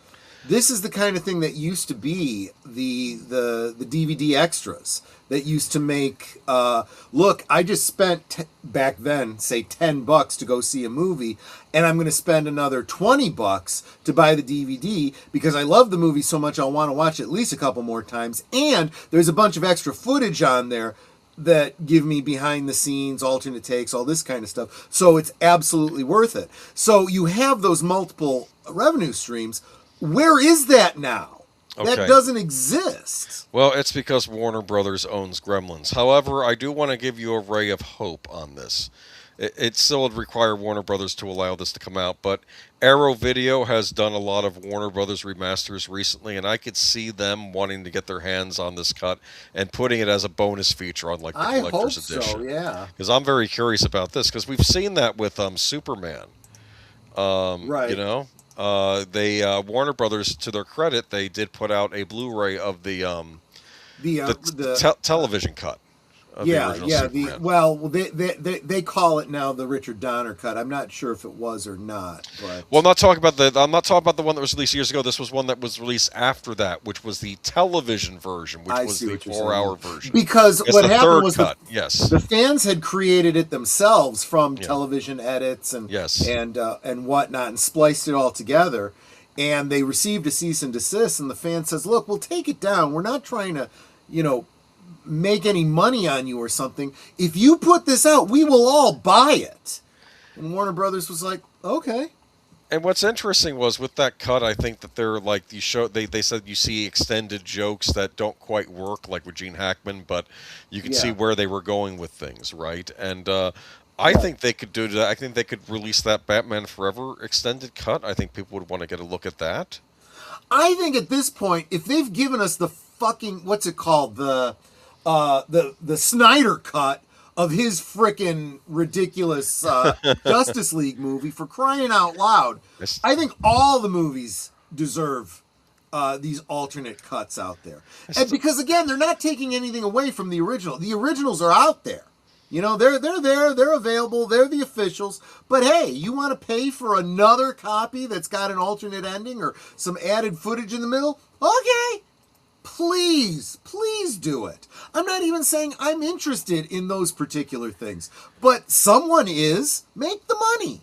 This is the kind of thing that used to be the DVD extras that used to make, look, I just spent back then, say $10 to go see a movie, and I'm going to spend another $20 to buy the DVD because I love the movie so much I'll want to watch it at least a couple more times, and there's a bunch of extra footage on there that give me behind the scenes, alternate takes, all this kind of stuff. So it's absolutely worth it. So you have those multiple revenue streams. Where is that now? Okay. That doesn't exist. Well, it's because Warner Brothers owns Gremlins. However, I do want to give you a ray of hope on this. It still would require Warner Brothers to allow this to come out, but Arrow Video has done a lot of Warner Brothers remasters recently, and I could see them wanting to get their hands on this cut and putting it as a bonus feature on like the collector's edition. So, yeah. Because I'm very curious about this, because we've seen that with Superman. Right. You know, Warner Brothers, to their credit, they did put out a Blu-ray of the television cut. They call it now the Richard Donner cut. I'm not sure if it was or not. But well, I'm not talking about the one that was released years ago. This was one that was released after that, which was the television version, which was the 4-hour version. Because what happened was the fans had created it themselves from television edits and whatnot, and spliced it all together. And they received a cease and desist, and the fan says, "Look, we'll take it down. We're not trying to, make any money on you or something. If you put this out, we will all buy it." And Warner Brothers was like, okay. And what's interesting was with that cut, I think that they're like they said you see extended jokes that don't quite work, like with Gene Hackman, but you can see where they were going with things, right? And I think they could do that. I think they could release that Batman Forever extended cut. I think people would want to get a look at that. I think at this point, if they've given us the fucking, what's it called, the Snyder cut of his frickin' ridiculous Justice League movie, for crying out loud, I think all the movies deserve these alternate cuts out there. And because again, they're not taking anything away from the original. The originals are out there. You know, they're there, they're available, they're the officials. But hey, you want to pay for another copy that's got an alternate ending or some added footage in the middle? Okay. Please do it. I'm not even saying I'm interested in those particular things, but someone is. Make the money.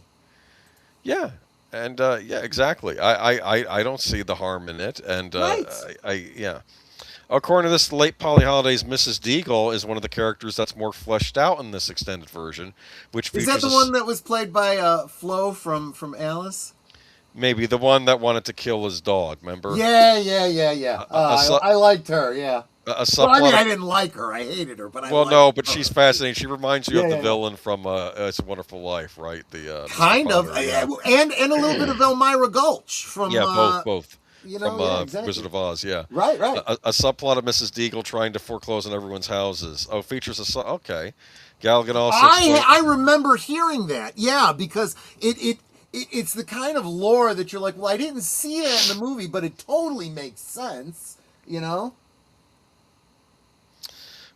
Yeah. And yeah, exactly. I don't see the harm in it. And Right. yeah. According to this, late Polly Holiday's Mrs. Deagle is one of the characters that's more fleshed out in this extended version, which Is features that the one that was played by Flo from Alice? maybe the one that wanted to kill his dog. Remember? Yeah. I liked her. Yeah. A Well, I subplot. mean, I didn't like her. I hated her, but I Well, liked no, but her. she's fascinating. She reminds you of the Yeah. villain from It's a Wonderful Life, right? The Mr. Kind of, Potter, yeah. and a little bit of Elmira Gulch from both. You know, From yeah, exactly. Wizard of Oz, yeah. Right. A subplot of Mrs. Deagle trying to foreclose on everyone's houses. Oh, features okay. Gal Gadot. I remember hearing that. Yeah, because it's the kind of lore that you're like, well, I didn't see that in the movie, but it totally makes sense. You know.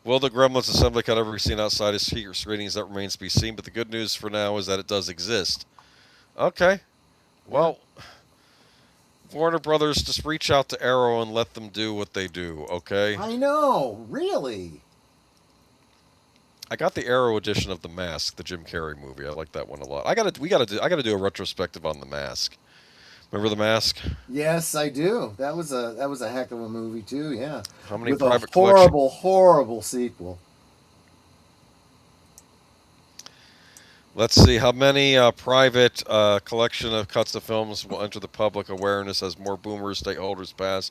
Will the Gremlins assembly cut ever be seen outside of secret screenings? That remains to be seen. But the good news for now is that it does exist. Okay. Well, Warner Brothers, just reach out to Arrow and let them do what they do. Okay. I know. Really. I got the Arrow edition of The Mask, the Jim Carrey movie. I like that one a lot. I gotta do a retrospective on The Mask. Remember The Mask? Yes, I do. That was a heck of a movie too. Yeah. How many With private a horrible sequel. Let's see how many private collection of cuts of films will enter the public awareness as more boomers stakeholders pass.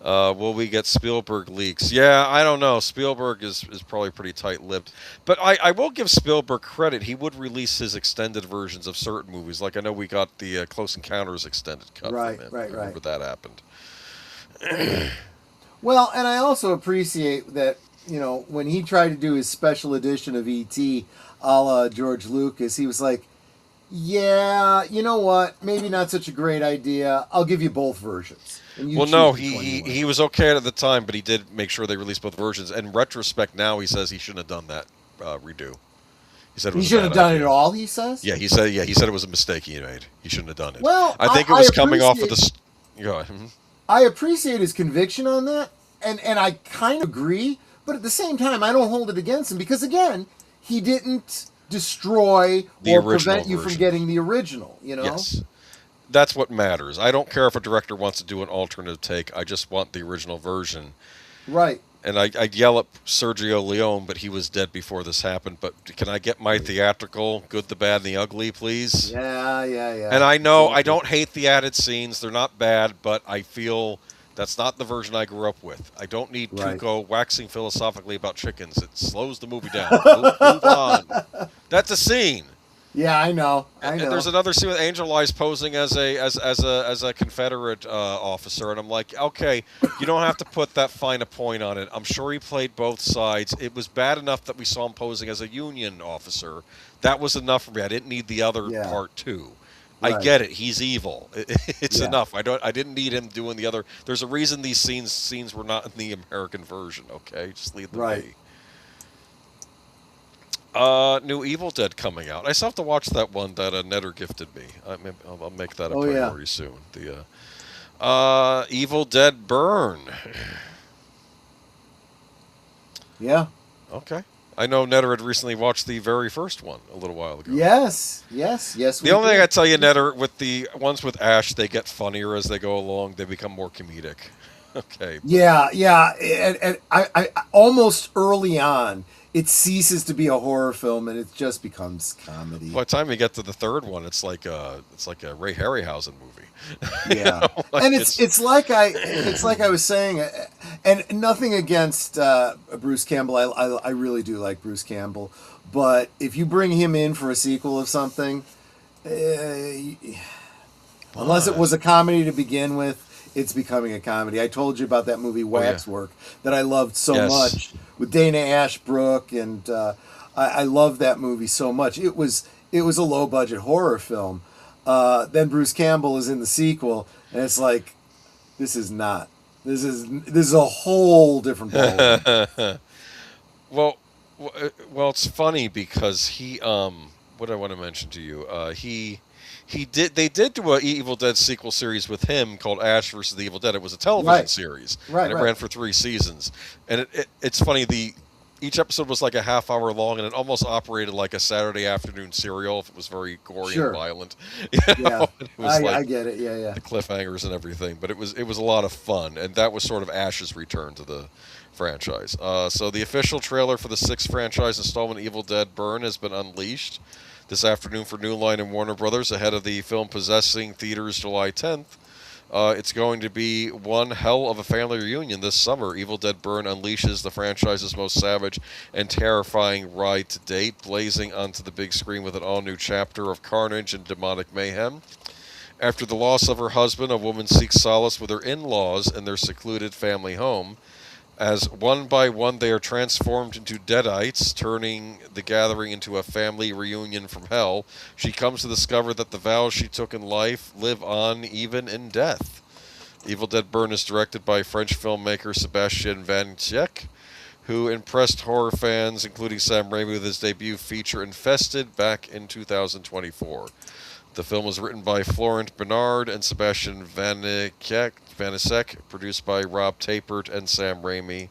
Will we get Spielberg leaks? Yeah, I don't know. Spielberg is probably pretty tight-lipped. But I will give Spielberg credit. He would release his extended versions of certain movies. Like I know we got the Close Encounters extended cut from him. Right. Remember that happened. Well, and I also appreciate that, you know, when he tried to do his special edition of E.T., a la George Lucas, he was like, yeah, you know what? Maybe not such a great idea. I'll give you both versions. And you Well, no, choose which one you want. he was okay at the time, but he did make sure they released both versions. In retrospect, now he says he shouldn't have done that redo. He said it was He shouldn't a have bad done idea. it all, he says? Yeah, he said it was a mistake he made. He shouldn't have done it. Well, I think it I was coming off of appreciate- the. Go ahead. Mhm. I appreciate his conviction on that, and I kind of agree, but at the same time, I don't hold it against him because, again, he didn't destroy The or original prevent you from version. getting the original, you know? Yes. That's what matters. I don't care if a director wants to do an alternative take. I just want the original version. Right. And I yell at Sergio Leone, but he was dead before this happened. But can I get my theatrical Good, the Bad, and the Ugly, please? Yeah. And I know I don't hate the added scenes. They're not bad, but I feel that's not the version I grew up with. I don't need Right. Tuco waxing philosophically about chickens. It slows the movie down. Move on. That's a scene. Yeah, I know. And there's another scene with Angel Eyes posing as a Confederate officer, and I'm like, okay, you don't have to put that fine a point on it. I'm sure he played both sides. It was bad enough that we saw him posing as a Union officer. That was enough for me. I didn't need the other part too. I Right. get it. He's evil. It's Yeah. enough. I didn't need him doing the other. There's a reason these scenes were not in the American version. Okay, just leave them Right. be. New Evil Dead coming out. I still have to watch that one that Netter gifted me. I'll make that a Oh, yeah. priority soon. The Evil Dead Burn. Yeah. Okay. I know Netter had recently watched the very first one a little while ago. Yes. The only thing I tell you, Netter, with the ones with Ash, they get funnier as they go along. They become more comedic. Okay. Yeah. And I almost early on, it ceases to be a horror film and it just becomes comedy. By the time you get to the third one, it's like a Ray Harryhausen movie. Yeah, and it's like I was saying, and nothing against Bruce Campbell. I really do like Bruce Campbell, but if you bring him in for a sequel of something, unless it was a comedy to begin with, it's becoming a comedy. I told you about that movie Waxwork that I loved so much with Dana Ashbrook, and I love that movie so much. It was a low budget horror film. Then Bruce Campbell is in the sequel, and it's like, This is not. This is a whole different ballgame. Well, well, it's funny because he what I want to mention to you, they did do a Evil Dead sequel series with him called Ash versus the Evil Dead. It was a television Right. series, Right, and it right. ran for 3 seasons. And it's funny, each episode was like a half hour long, and it almost operated like a Saturday afternoon serial if it was very gory Sure. and violent. Yeah, It was I get it. Yeah. the cliffhangers and everything, but it was a lot of fun, and that was sort of Ash's return to the franchise. So the official trailer for the 6th franchise installment, Evil Dead Burn, has been unleashed this afternoon for New Line and Warner Brothers ahead of the film possessing theaters July 10th. It's going to be one hell of a family reunion this summer. Evil Dead Burn unleashes the franchise's most savage and terrifying ride to date, blazing onto the big screen with an all-new chapter of carnage and demonic mayhem. After the loss of her husband, a woman seeks solace with her in-laws in their secluded family home. As one by one they are transformed into deadites, turning the gathering into a family reunion from hell, she comes to discover that the vows she took in life live on even in death. Evil Dead Burn is directed by French filmmaker Sébastien Van Tjek, who impressed horror fans, including Sam Raimi, with his debut feature Infested back in 2024. The film was written by Florent Bernard and Sebastian Vanisek, produced by Rob Tapert and Sam Raimi.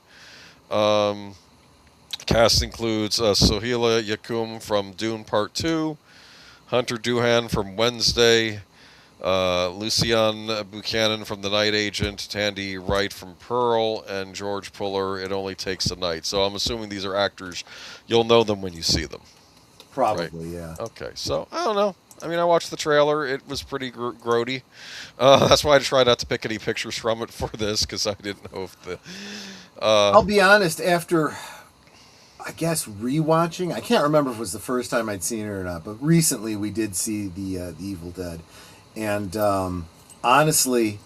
Cast includes Sohila Yakum from Dune Part 2, Hunter Doohan from Wednesday, Lucian Buchanan from The Night Agent, Tandy Wright from Pearl, and George Puller, It Only Takes a Night. So I'm assuming these are actors. You'll know them when you see them. Probably, yeah. Okay, so I don't know. I mean, I watched the trailer. It was pretty grody. That's why I tried not to pick any pictures from it for this, because I didn't know if the... I'll be honest, after, I guess, rewatching, I can't remember if it was the first time I'd seen it or not, but recently we did see the Evil Dead. And honestly,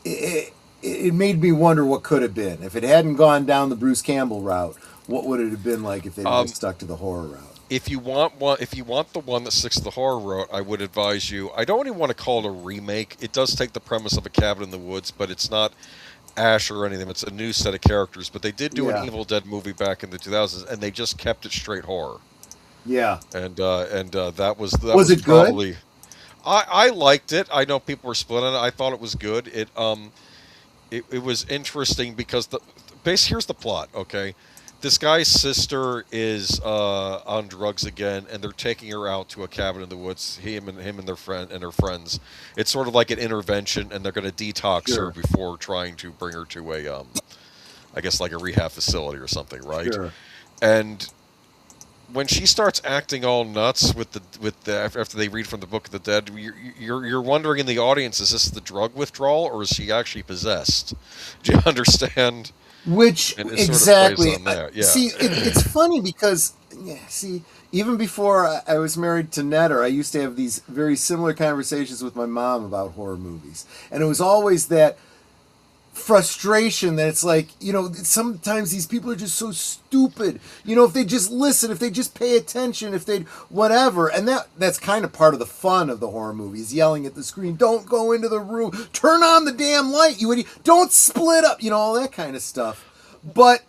it made me wonder what could have been. If it hadn't gone down the Bruce Campbell route, what would it have been like if they'd just stuck to the horror route? If you want the one that sticks to the horror route, I would advise you. I don't even want to call it a remake. It does take the premise of a cabin in the woods, but it's not Ash or anything. It's a new set of characters. But they did do an Evil Dead movie back in the 2000s, and they just kept it straight horror. Yeah. And that was it probably. Good? I liked it. I know people were split on it. I thought it was good. It was interesting because here's the plot. Okay. This guy's sister is on drugs again, and they're taking her out to a cabin in the woods. Him and their friend and her friends. It's sort of like an intervention, and they're going to detox her before trying to bring her to a, I guess like a rehab facility or something, right? Sure. And when she starts acting all nuts with the after they read from the Book of the Dead, you're wondering in the audience, is this the drug withdrawal or is she actually possessed? Do you understand? Which exactly? Sort of plays on there. Yeah. See, it's funny because even before I was married to Netter, I used to have these very similar conversations with my mom about horror movies, and it was always that frustration that it's like, sometimes these people are just so stupid. If they just listen, if they just pay attention, if they'd whatever. And that's kind of part of the fun of the horror movies, yelling at the screen, don't go into the room, turn on the damn light, you idiot, don't split up, all that kind of stuff. But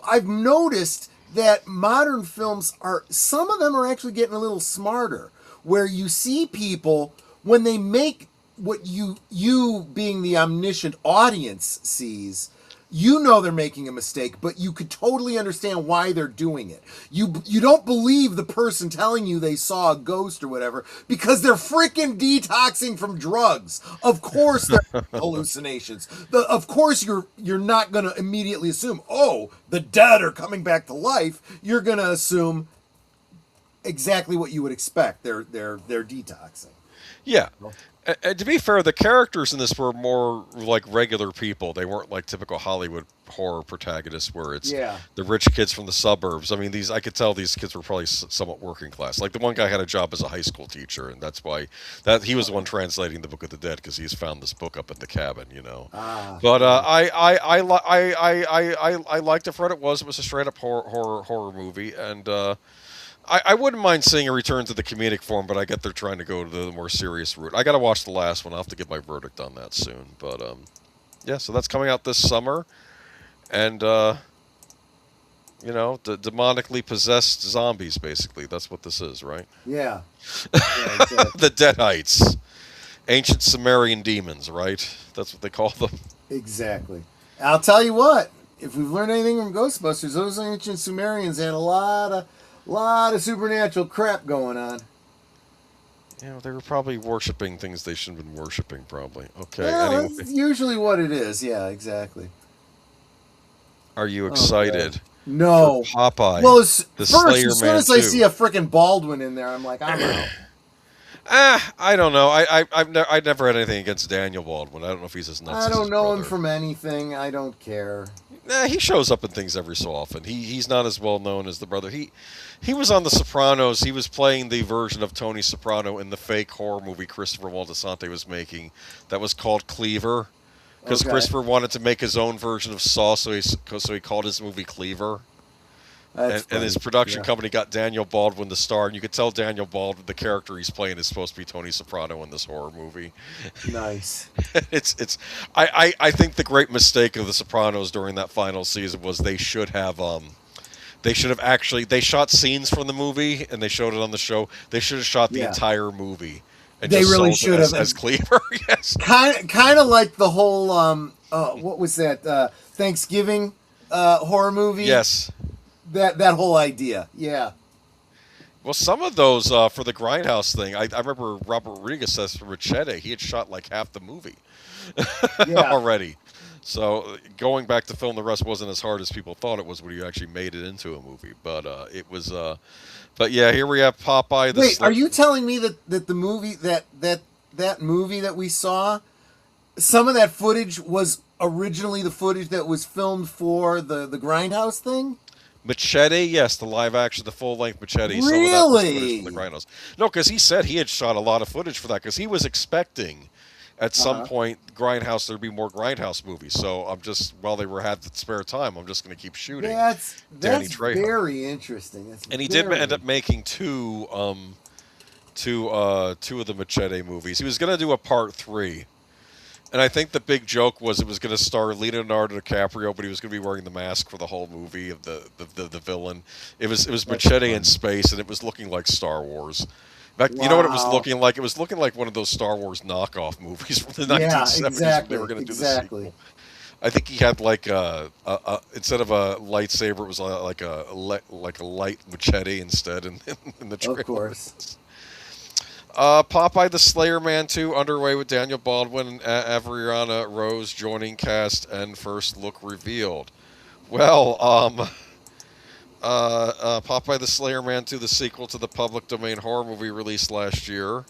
I've noticed that modern films some of them are actually getting a little smarter, where you see people, when they make what you being the omniscient audience sees, they're making a mistake, but you could totally understand why they're doing it. You don't believe the person telling you they saw a ghost or whatever because they're freaking detoxing from drugs. Of course they're hallucinations. Of course you're not going to immediately assume, oh, the dead are coming back to life. You're going to assume exactly what you would expect. They're detoxing. Yeah. And to be fair, the characters in this were more like regular people. They weren't like typical Hollywood horror protagonists where it's the rich kids from the suburbs. I mean, I could tell these kids were probably somewhat working class. Like the one guy had a job as a high school teacher, and that's why he was the one translating the Book of the Dead because he's found this book up in the cabin, But I liked it for what it was. It was a straight up horror movie, and I wouldn't mind seeing a return to the comedic form, but I get they're trying to go to the more serious route. I got to watch the last one. I'll have to give my verdict on that soon. But yeah, so that's coming out this summer, and you know, demonically possessed zombies. Basically, that's what this is, right? Yeah. Yeah, exactly. The Deadites, ancient Sumerian demons, right? That's what they call them. Exactly. I'll tell you what. If we've learned anything from Ghostbusters, those ancient Sumerians had a lot of supernatural crap going on. You know, they were probably worshiping things they shouldn't have been worshiping, probably. Okay, Well, anyway. that's usually what it is. Yeah, exactly. Are you excited No. for Popeye, Well, the first, Slayer as soon Man as I 2? see a freaking Baldwin in there, I'm like, I'm out. I don't know. I've never had anything against Daniel Baldwin. I don't know if he's as nuts I as don't his know him brother. from anything. I don't care. Nah, he shows up in things every so often. He's not as well known as the brother. He was on The Sopranos. He was playing the version of Tony Soprano in the fake horror movie Christopher Moltisanti was making that was called Cleaver. Because Okay. Christopher wanted to make his own version of Saw, so he called his movie Cleaver. That's And his funny. production Yeah. company got Daniel Baldwin to star, and you could tell Daniel Baldwin, the character he's playing, is supposed to be Tony Soprano in this horror movie. Nice. I think the great mistake of The Sopranos during that final season was they should have actually they shot scenes from the movie and they showed it on the show. They should have shot the Yeah. entire movie. And They just really sold it should have. as Cleaver. Yes. Kind of like the whole what was that Thanksgiving horror movie? Yes. That whole idea. Yeah. Well, some of those for the Grindhouse thing, I remember Robert Rodriguez says for Machete, he had shot like half the movie Yeah. already. So going back to film the rest wasn't as hard as people thought it was when you actually made it into a movie. But it was. But yeah, here we have Popeye. Wait, are you telling me that the movie that movie that we saw, some of that footage was originally the footage that was filmed for the Grindhouse thing? Machete? Yes, the live action, the full length Machete. Some of that was Really? footage from the Grindhouse. No, because he said he had shot a lot of footage for that because he was expecting at some point Grindhouse there'd be more Grindhouse movies. So I'm just while they had the spare time, I'm just going to keep shooting. That's Danny Trejo. very interesting. And he did end up making two of the Machete movies. He was going to do a part 3. And I think the big joke was it was going to star Leonardo DiCaprio, but he was going to be wearing the mask for the whole movie of the villain. It was Machete in space, and it was looking like Star Wars. In fact, you know what it was Wow. looking like? It was looking like one of those Star Wars knockoff movies from the 1970s when exactly. they were going to do the Exactly. sequel. I think he had like instead of a lightsaber, it was like a light machete instead in the trailer. Of course. Popeye the Slayer Man 2 underway with Daniel Baldwin and Avriana Rose joining cast and first look revealed. Well, Popeye the Slayer Man 2, the sequel to the public domain horror movie released last year.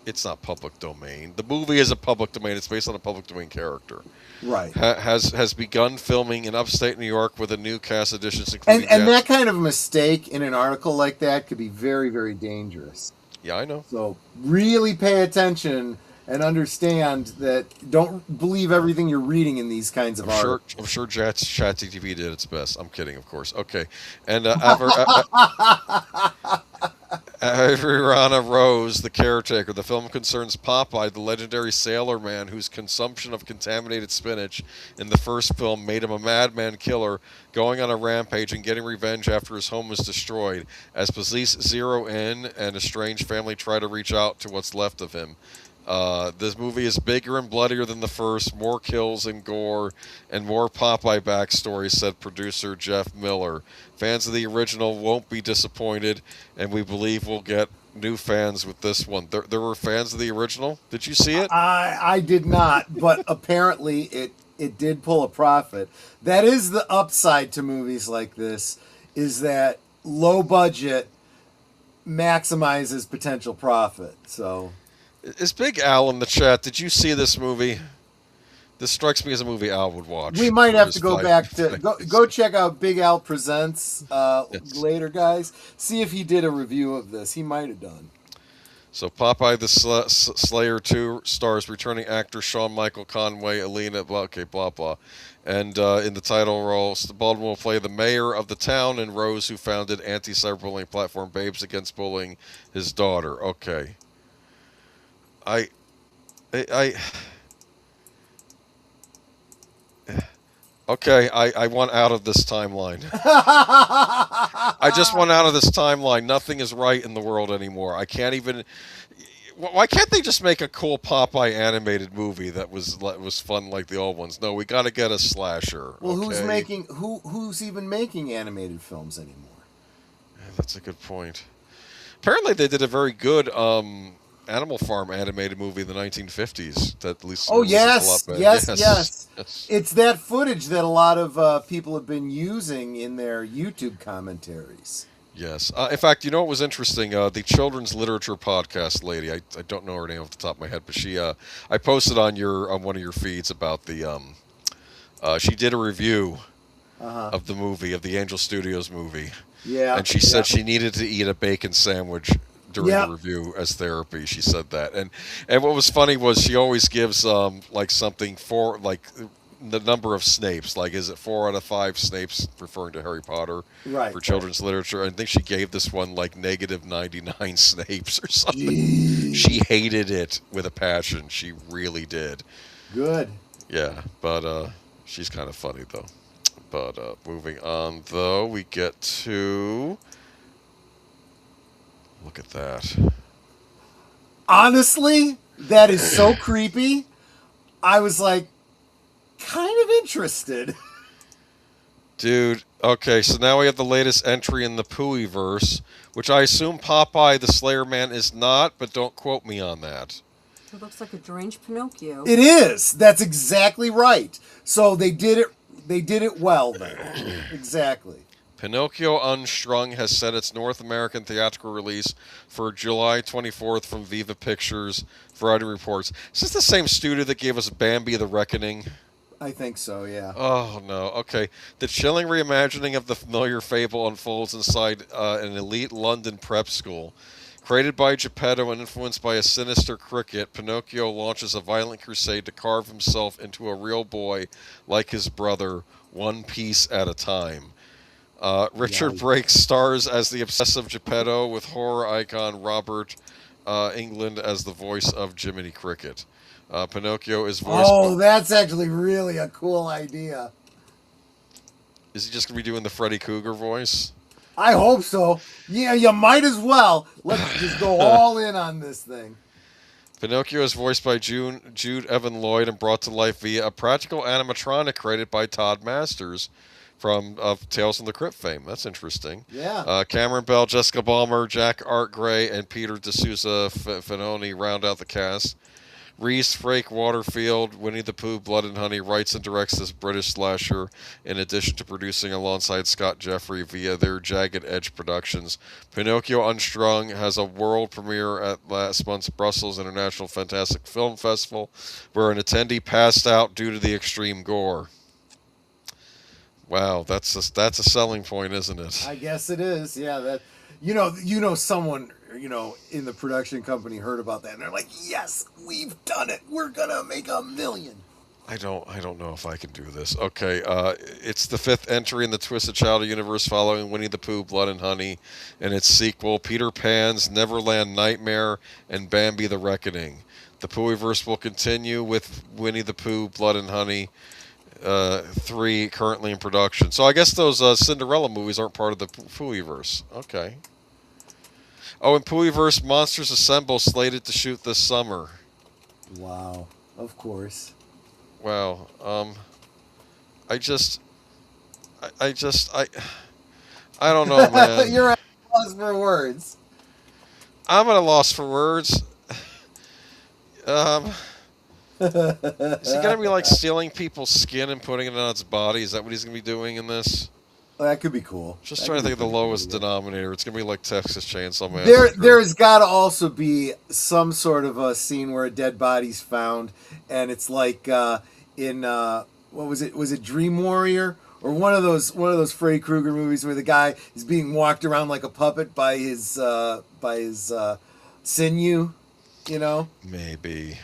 It's not public domain. The movie is a public domain. It's based on a public domain character. Right. Has begun filming in upstate New York with a new cast additions including And that kind of mistake in an article like that could be very, very dangerous. Yeah, I know. So really pay attention and understand that don't believe everything you're reading in these kinds of articles. I'm sure ChatGPT did its best. I'm kidding, of course. Okay. And Avriana Rose, the caretaker. The film concerns Popeye, the legendary sailor man whose consumption of contaminated spinach in the first film made him a madman killer, going on a rampage and getting revenge after his home was destroyed. As police zero in and a strange family try to reach out to what's left of him. This movie is bigger and bloodier than the first, more kills and gore, and more Popeye backstory, said producer Jeff Miller. Fans of the original won't be disappointed, and we believe we'll get new fans with this one. There were fans of the original? Did you see it? I did not, but apparently it did pull a profit. That is the upside to movies like this, is that low budget maximizes potential profit. So... Is Big Al in the chat? Did you see this movie? This strikes me as a movie Al would watch. We might for have his to go back to go check out Big Al Presents Yes. later, guys. See if he did a review of this. He might have done. So Popeye the Slayer 2 stars returning actor Shawn Michael Conway, Alina, blah, okay, blah, blah. And in the title role, Baldwin will play the mayor of the town and Rose, who founded anti-cyberbullying platform Babes Against Bullying, his daughter. Okay. I okay, I want out of this timeline. I just want out of this timeline. Nothing is right in the world anymore. I can't even. Why can't they just make a cool Popeye animated movie that was fun like the old ones? No, we got to get a slasher. Well, okay? who's even making animated films anymore? Yeah, that's a good point. Apparently, they did a very good Animal Farm animated movie in the 1950s. That at least Oh was yes, a lot better. yes. Yes. It's that footage that a lot of people have been using in their YouTube commentaries. Yes. In fact, you know what was interesting? The children's literature podcast lady. I don't know her name off the top of my head, but she. I posted on one of your feeds about the. She did a review of the movie, of the Angel Studios movie. Yeah. And she said she needed to eat a bacon sandwich during the review as therapy. She said that, and what was funny was she always gives like something for like the number of Snapes. Like, is it 4 out of 5 Snapes, referring to Harry Potter, for children's literature? I think she gave this one like negative 99 Snapes or something. Jeez. She hated it with a passion. She really did. Good. Yeah, but she's kind of funny though. But moving on, though, we get to... Look at that. Honestly, that is so creepy. I was like, kind of interested. Dude, okay, so now we have the latest entry in the Pooey-verse, which I assume Popeye the Slayer Man is not, but don't quote me on that. It looks like a deranged Pinocchio. It is. That's exactly right. So they did it. They did it well then. Exactly. Pinocchio Unstrung has set its North American theatrical release for July 24th from Viva Pictures, Variety reports. Is this the same studio that gave us Bambi the Reckoning? I think so, yeah. Oh, no. Okay. The chilling reimagining of the familiar fable unfolds inside an elite London prep school. Created by Geppetto and influenced by a sinister cricket, Pinocchio launches a violent crusade to carve himself into a real boy like his brother, one piece at a time. Richard Brake stars as the obsessive Geppetto, with horror icon Robert Englund as the voice of Jiminy Cricket. Pinocchio is voiced... Oh, that's actually really a cool idea. Is he just going to be doing the Freddy Krueger voice? I hope so. Yeah, you might as well. Let's just go all in on this thing. Pinocchio is voiced by Jude Evan Lloyd and brought to life via a practical animatronic created by Todd Masters from Tales from the Crypt fame. That's interesting. Yeah. Cameron Bell, Jessica Balmer, Jack Art Gray, and Peter D'Souza Finoni round out the cast. Reese Frake Waterfield, Winnie the Pooh, Blood and Honey, writes and directs this British slasher, in addition to producing alongside Scott Jeffrey via their Jagged Edge Productions. Pinocchio Unstrung has a world premiere at last month's Brussels International Fantastic Film Festival, where an attendee passed out due to the extreme gore. Wow, that's a selling point, isn't it? I guess it is. Yeah, that you know someone in the production company heard about that and they're like, "Yes, we've done it. We're gonna make $1 million." I don't know if I can do this. Okay, it's the 5th entry in the Twisted Child universe, following Winnie the Pooh, Blood and Honey, and its sequel, Peter Pan's Neverland Nightmare and Bambi the Reckoning. The Poohverse will continue with Winnie the Pooh, Blood and Honey 3 currently in production. So I guess those Cinderella movies aren't part of the Poohverse. Okay. Oh, in Poohverse, Monsters Assemble slated to shoot this summer. Wow, of course. Wow. I don't know, man. You're at a loss for words. I'm at a loss for words. Is he gonna be like stealing people's skin and putting it on its body? Is that what he's gonna be doing in this? Well, that could be cool. Just trying to think of the lowest denominator. It's gonna be like Texas Chainsaw Man. There's got to also be some sort of a scene where a dead body's found, and it's like in what was it? Was it Dream Warrior or one of those Freddy Krueger movies where the guy is being walked around like a puppet by his sinew, you know. Maybe.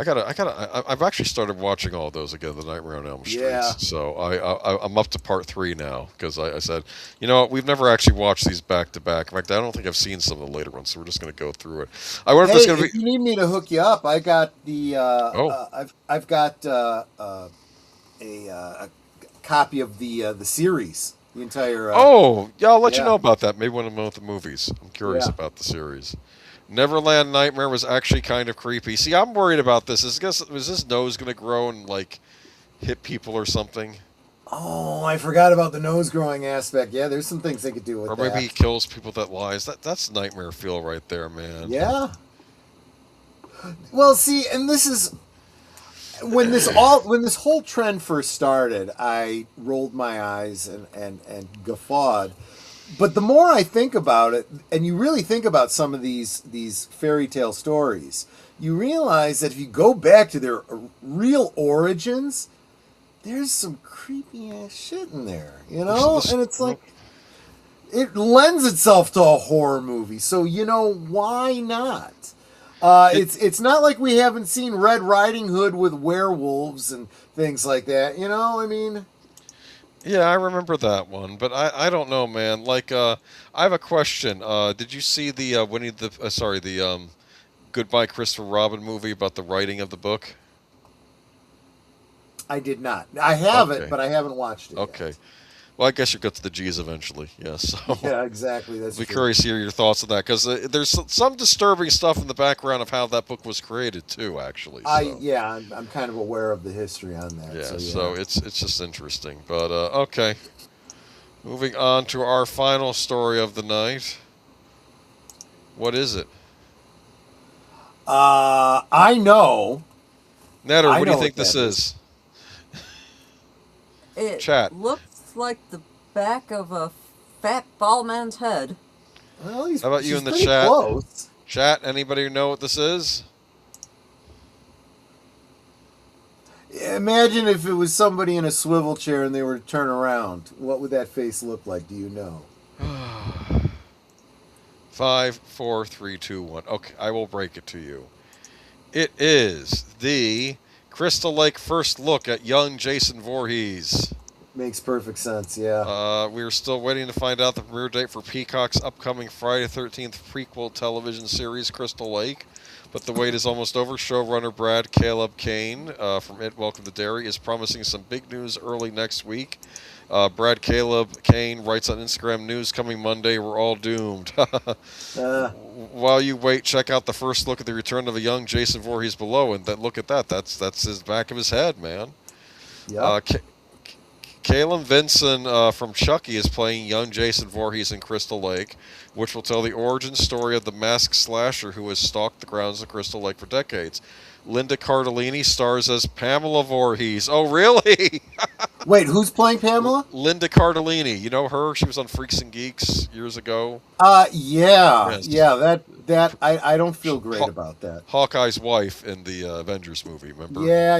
I've actually started watching all those again, the Nightmare on Elm Street. Yeah. So I'm up to part 3 now because I said, you know what, we've never actually watched these back to back. In fact, I don't think I've seen some of the later ones, so we're just going to go through it. I wonder if Hey, there's going if to be. you need me to hook you up, I got the I've got a copy of the series, the entire. Oh, yeah, I'll let you yeah. know about that. Maybe when I'm with the movies. I'm curious Yeah. about the series. Neverland Nightmare was actually kind of creepy. See, I'm worried about this. Is this nose going to grow and like hit people or something? Oh, I forgot about the nose growing aspect. Yeah, there's some things they could do with Or that. maybe he kills people that lies. That's nightmare feel right there, man. Yeah. Well, see, and this is when this whole trend first started, I rolled my eyes and guffawed. But the more I think about it, and you really think about some of these fairy tale stories, you realize that if you go back to their real origins, there's some creepy ass shit in there, you know? And it's like, it lends itself to a horror movie, so you know, why not? It's not like we haven't seen Red Riding Hood with werewolves and things like that, you know? I mean, Yeah, I remember that one, but I don't know, man. Like, I have a question. Did you see the Goodbye Christopher Robin movie about the writing of the book? I did not. I have Okay. it, but I haven't watched it Okay. yet. Well, I guess you'll get to the G's eventually. Yes. So Yeah, exactly. That's I'll be true. curious to hear your thoughts on that because there's some disturbing stuff in the background of how that book was created too. Actually. So. I'm kind of aware of the history on that. Yeah. So, So it's just interesting, but okay. Moving on to our final story of the night. What is it? I know. Netter, I what do you know think what this that is? It Chat. looks like the back of a fat bald man's head. Well, How about you she's in the pretty chat? Close. Chat, anybody know what this is? Imagine if it was somebody in a swivel chair and they were to turn around. What would that face look like? Do you know? 5, 4, 3, 2, 1. Okay, I will break it to you. It is the Crystal Lake first look at young Jason Voorhees. Makes perfect sense. Yeah. We're still waiting to find out the premiere date for Peacock's upcoming Friday the 13th prequel television series, Crystal Lake. But the wait is almost over. Showrunner Brad Caleb Kane from It Welcome to Derry is promising some big news early next week. Brad Caleb Kane writes on Instagram, news coming Monday, we're all doomed. While you wait, check out the first look at the return of a young Jason Voorhees below, and look at that. That's his back of his head, man. Yep. Kalen Vinson from Chucky is playing young Jason Voorhees in Crystal Lake, which will tell the origin story of the masked slasher who has stalked the grounds of Crystal Lake for decades. Linda Cardellini stars as Pamela Voorhees. Oh, really? Wait, who's playing Pamela? Linda Cardellini. You know her? She was on Freaks and Geeks years ago. Yeah. Yes. Yeah, I don't feel great about that. Hawkeye's wife in the Avengers movie, remember? Yeah.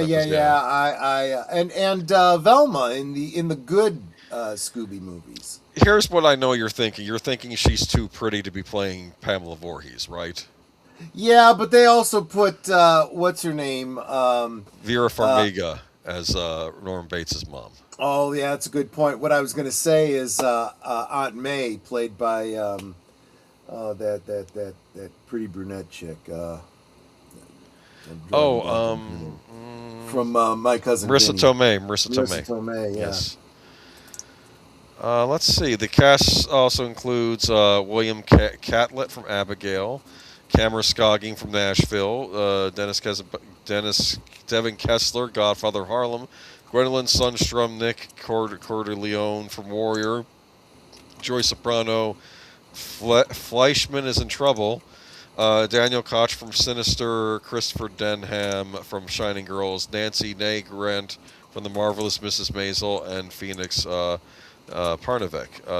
And Velma in the good Scooby movies. Here's what I know you're thinking. You're thinking she's too pretty to be playing Pamela Voorhees, right? Yeah, but they also put what's her name? Vera Farmiga as Norman Bates' mom. Oh, yeah, that's a good point. What I was going to say is Aunt May, played by that pretty brunette chick. From My Cousin Marissa Vinny. Tomei. Marissa Tomei, yeah. Yes. Let's see. The cast also includes William Catlett from Abigail, Cameron Scogging from Nashville, Devin Kessler, Godfather Harlem, Gwendolyn Sundstrom, Nick Corderleone from Warrior, Joy Soprano, Fleischman is in Trouble, Daniel Koch from Sinister, Christopher Denham from Shining Girls, Nancy Nagrant from The Marvelous Mrs. Maisel, and Phoenix Parnevek.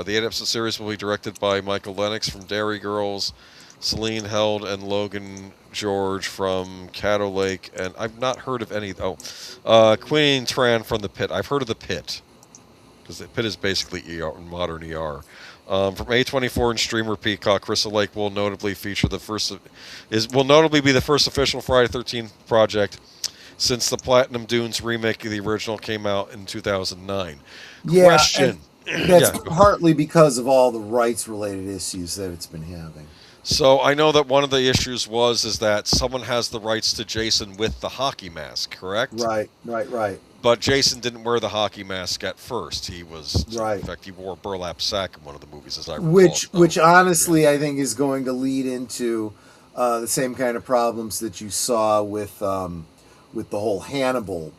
The 8-episode series will be directed by Michael Lennox from Dairy Girls, Celine Held, and Logan George from Caddo Lake, and I've not heard of any. Queen Tran from The Pit. I've heard of The Pit because The Pit is basically ER, modern ER. From A24 and streamer Peacock, Crystal Lake will notably feature will notably be the first official Friday 13th project since the Platinum Dunes remake of the original came out in 2009. Yeah, Question. That's Yeah, partly because of all the rights-related issues that it's been having. so I know that one of the issues is that someone has the rights to Jason with the hockey mask, correct? Right. But Jason didn't wear the hockey mask at first. He was, Right. in fact, he wore a burlap sack in one of the movies, as I recall. Which honestly, I think is going to lead into the same kind of problems that you saw with the whole Hannibal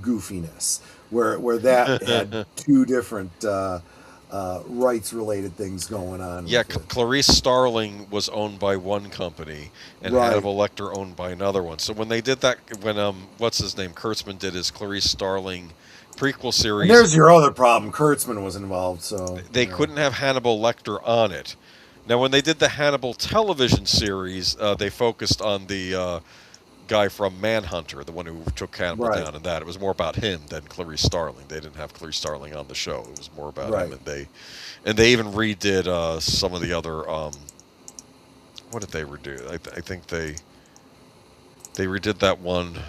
goofiness, where that had two different rights-related things going on. Yeah, with it. Clarice Starling was owned by one company, and Right. Hannibal Lecter owned by another one. So when they did that, when what's his name, Kurtzman did his Clarice Starling prequel series, And there's your other problem. Kurtzman was involved, so they couldn't have Hannibal Lecter on it. Now, when they did the Hannibal television series, they focused on the guy from Manhunter, the one who took Hannibal Right. down, and that it was more about him than Clarice Starling. They didn't have Clarice Starling on the show; it was more about Right. him. And they even redid some of the other. What did they redo? I think they redid that one.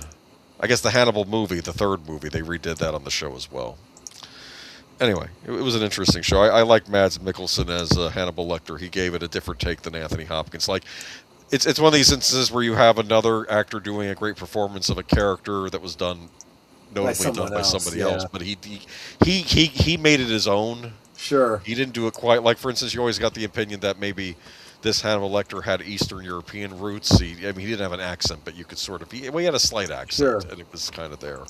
I guess the Hannibal movie, the third movie, they redid that on the show as well. Anyway, it was an interesting show. I like Mads Mikkelsen as Hannibal Lecter. He gave it a different take than Anthony Hopkins. Like, it's one of these instances where you have another actor doing a great performance of a character that was notably done by somebody else, but he made it his own. sure. He didn't do it quite like, for instance, you always got the opinion that maybe this Hannibal Lecter had Eastern European roots. He didn't have an accent, but you could sort of. He had a slight accent, Sure. and it was kind of there.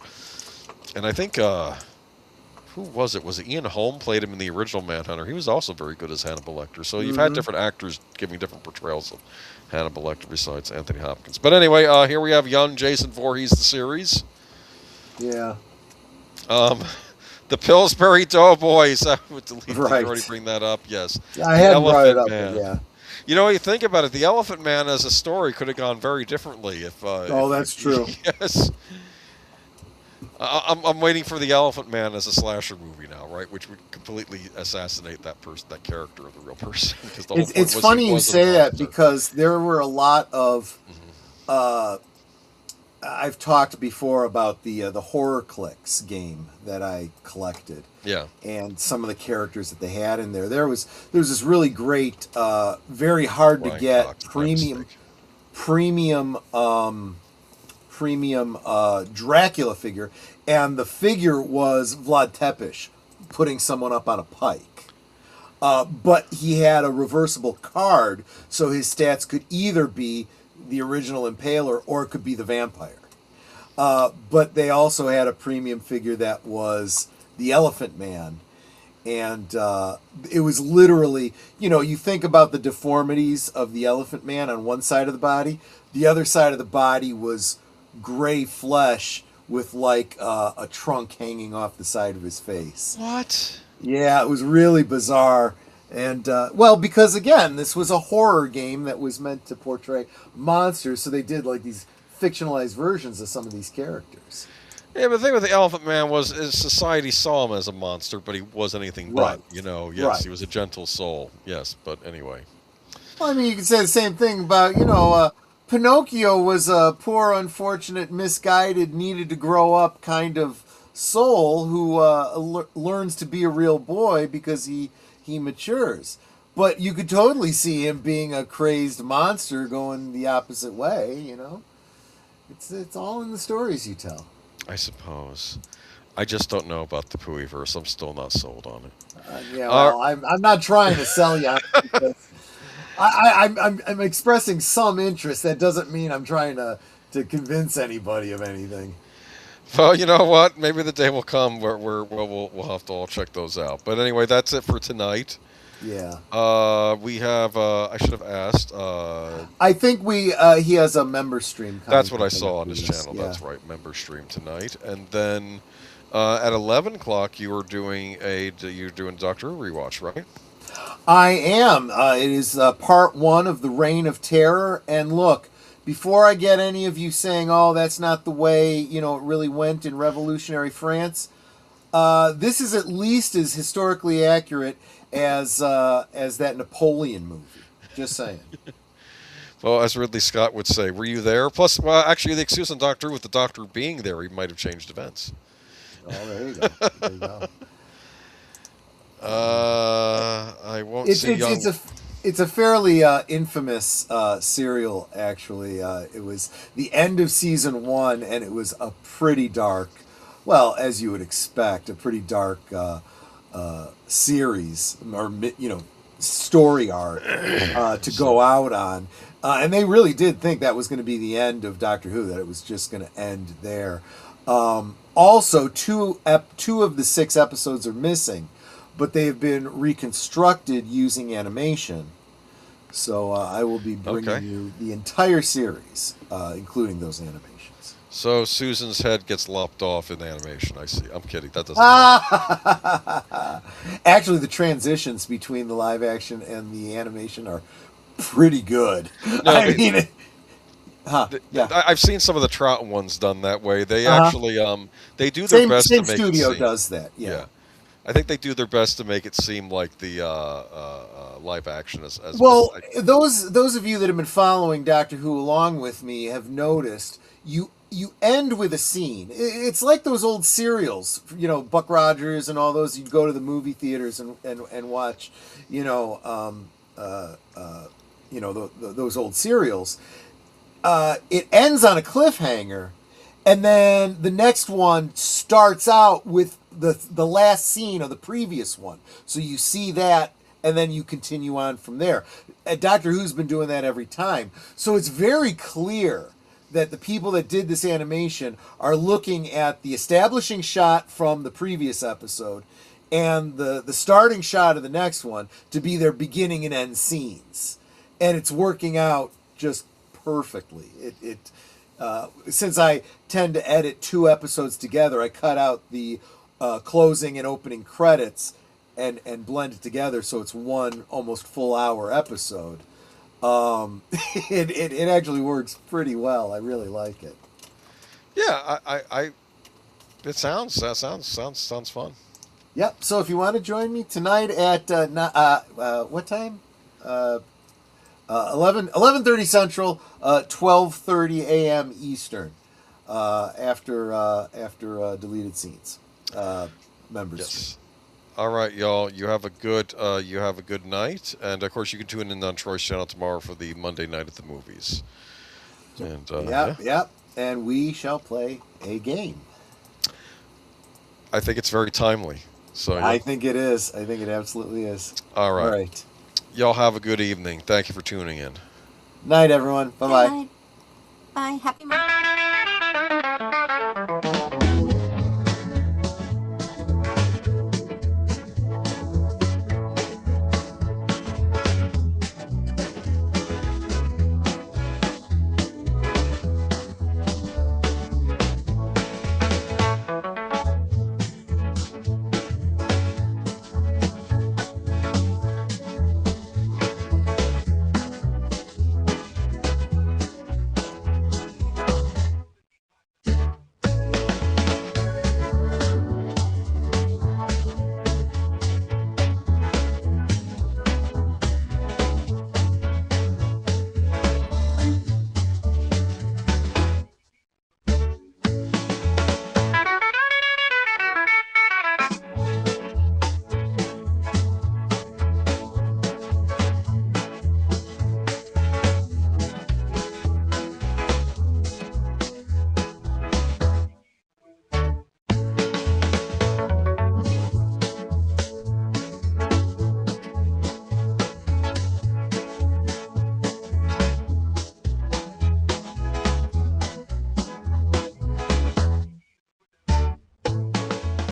And I think who was it? Was it Ian Holm played him in the original Manhunter? He was also very good as Hannibal Lecter. So you've had different actors giving different portrayals of Hannibal Lecter besides Anthony Hopkins. But anyway, here we have young Jason Voorhees, the series. Yeah. The Pillsbury Doughboys. I would delete. Did you Right. already bring that up? Yes. I had The brought it Elephant up, Man. but yeah. You know, you think about it, the Elephant Man as a story could have gone very differently if. That's true. Yes. I'm waiting for the Elephant Man as a slasher movie now, right? Which would completely assassinate that character of the real person. Because the whole point It's was funny he you was a say that monster. because there were a lot of. I've talked before about the Horror Clicks game that I collected. Yeah. And some of the characters that they had in there. There was this really great, very hard to Ryan get Cox, my premium mistake. premium Dracula figure, and the figure was Vlad Tepes putting someone up on a pike. But he had a reversible card, so his stats could either be the original Impaler or it could be the Vampire. But they also had a premium figure that was the Elephant Man. And it was literally, you think about the deformities of the Elephant Man on one side of the body. The other side of the body was gray flesh with like a trunk hanging off the side of his face. What? Yeah, it was really bizarre. And, because again, this was a horror game that was meant to portray monsters, so they did like these fictionalized versions of some of these characters. Yeah, but the thing with the Elephant Man is society saw him as a monster, but he wasn't anything but, Right. Yes, Right. he was a gentle soul. Yes, but anyway. Well, I mean, you could say the same thing about, Pinocchio was a poor, unfortunate, misguided, needed to grow up kind of soul who learns to be a real boy because he matures. But you could totally see him being a crazed monster going the opposite way, It's all in the stories you tell. I suppose. I just don't know about the Pooey-verse. I'm still not sold on it. I'm not trying to sell you on it because I'm expressing some interest. That doesn't mean I'm trying to convince anybody of anything. Well, you know what? Maybe the day will come where we'll have to all check those out. But anyway, that's it for tonight. Yeah. We have. I should have asked. I think he has a member stream. That's coming what I up saw on after his this. channel. Yeah. That's right, member stream tonight. And then at 11 o'clock, you were doing Doctor Who rewatch, right? I am. It is part 1 of the Reign of Terror. And look, before I get any of you saying, "Oh, that's not the way it really went in revolutionary France," this is at least as historically accurate as that Napoleon movie. Just saying. Well, as Ridley Scott would say, were you there? Plus, well, actually, the excuse on Doctor Who with the Doctor being there, he might have changed events. Oh, there you go. There you go. I won't see young. It's a fairly infamous serial, actually. It was the end of season 1, and it was a pretty dark, well, as you would expect, a pretty dark series, or story arc to go out on. And they really did think that was going to be the end of Doctor Who, that it was just going to end there. Also, two of the 6 episodes are missing, but they have been reconstructed using animation. So I will be bringing you the entire series, including those animations. So Susan's head gets lopped off in animation. I see. I'm kidding. That doesn't. Actually, the transitions between the live action and the animation are pretty good. No, yeah. I've seen some of the Troughton ones done that way. They actually they do their best to make studio it seem, does that. Yeah. I think they do their best to make it seem like the live action as well. Those of you that have been following Doctor Who along with me have noticed you end with a scene. It's like those old serials, Buck Rogers and all those. You'd go to the movie theaters and watch, those old serials. It ends on a cliffhanger, and then the next one starts out with the last scene of the previous one. So you see that, and then you continue on from there. Doctor Who's been doing that every time. So it's very clear that the people that did this animation are looking at the establishing shot from the previous episode and the starting shot of the next one to be their beginning and end scenes. And it's working out just perfectly. Since I tend to edit 2 episodes together, I cut out the closing and opening credits and blend it together so it's one almost full hour episode. It actually works pretty well. I really like it. Yeah, it sounds fun. Yep. So if you want to join me tonight at what time? 11:30 Central, 12:30 a.m. Eastern. After deleted scenes. Members. Yes. All right, y'all. You have a good night, and of course you can tune in on Troy's channel tomorrow for the Monday Night at the Movies. And yep. And we shall play a game. I think it's very timely. So yeah. I think it is. I think it absolutely is. All right. Y'all have a good evening. Thank you for tuning in. Night, everyone. Bye-bye. Bye. Happy Monday.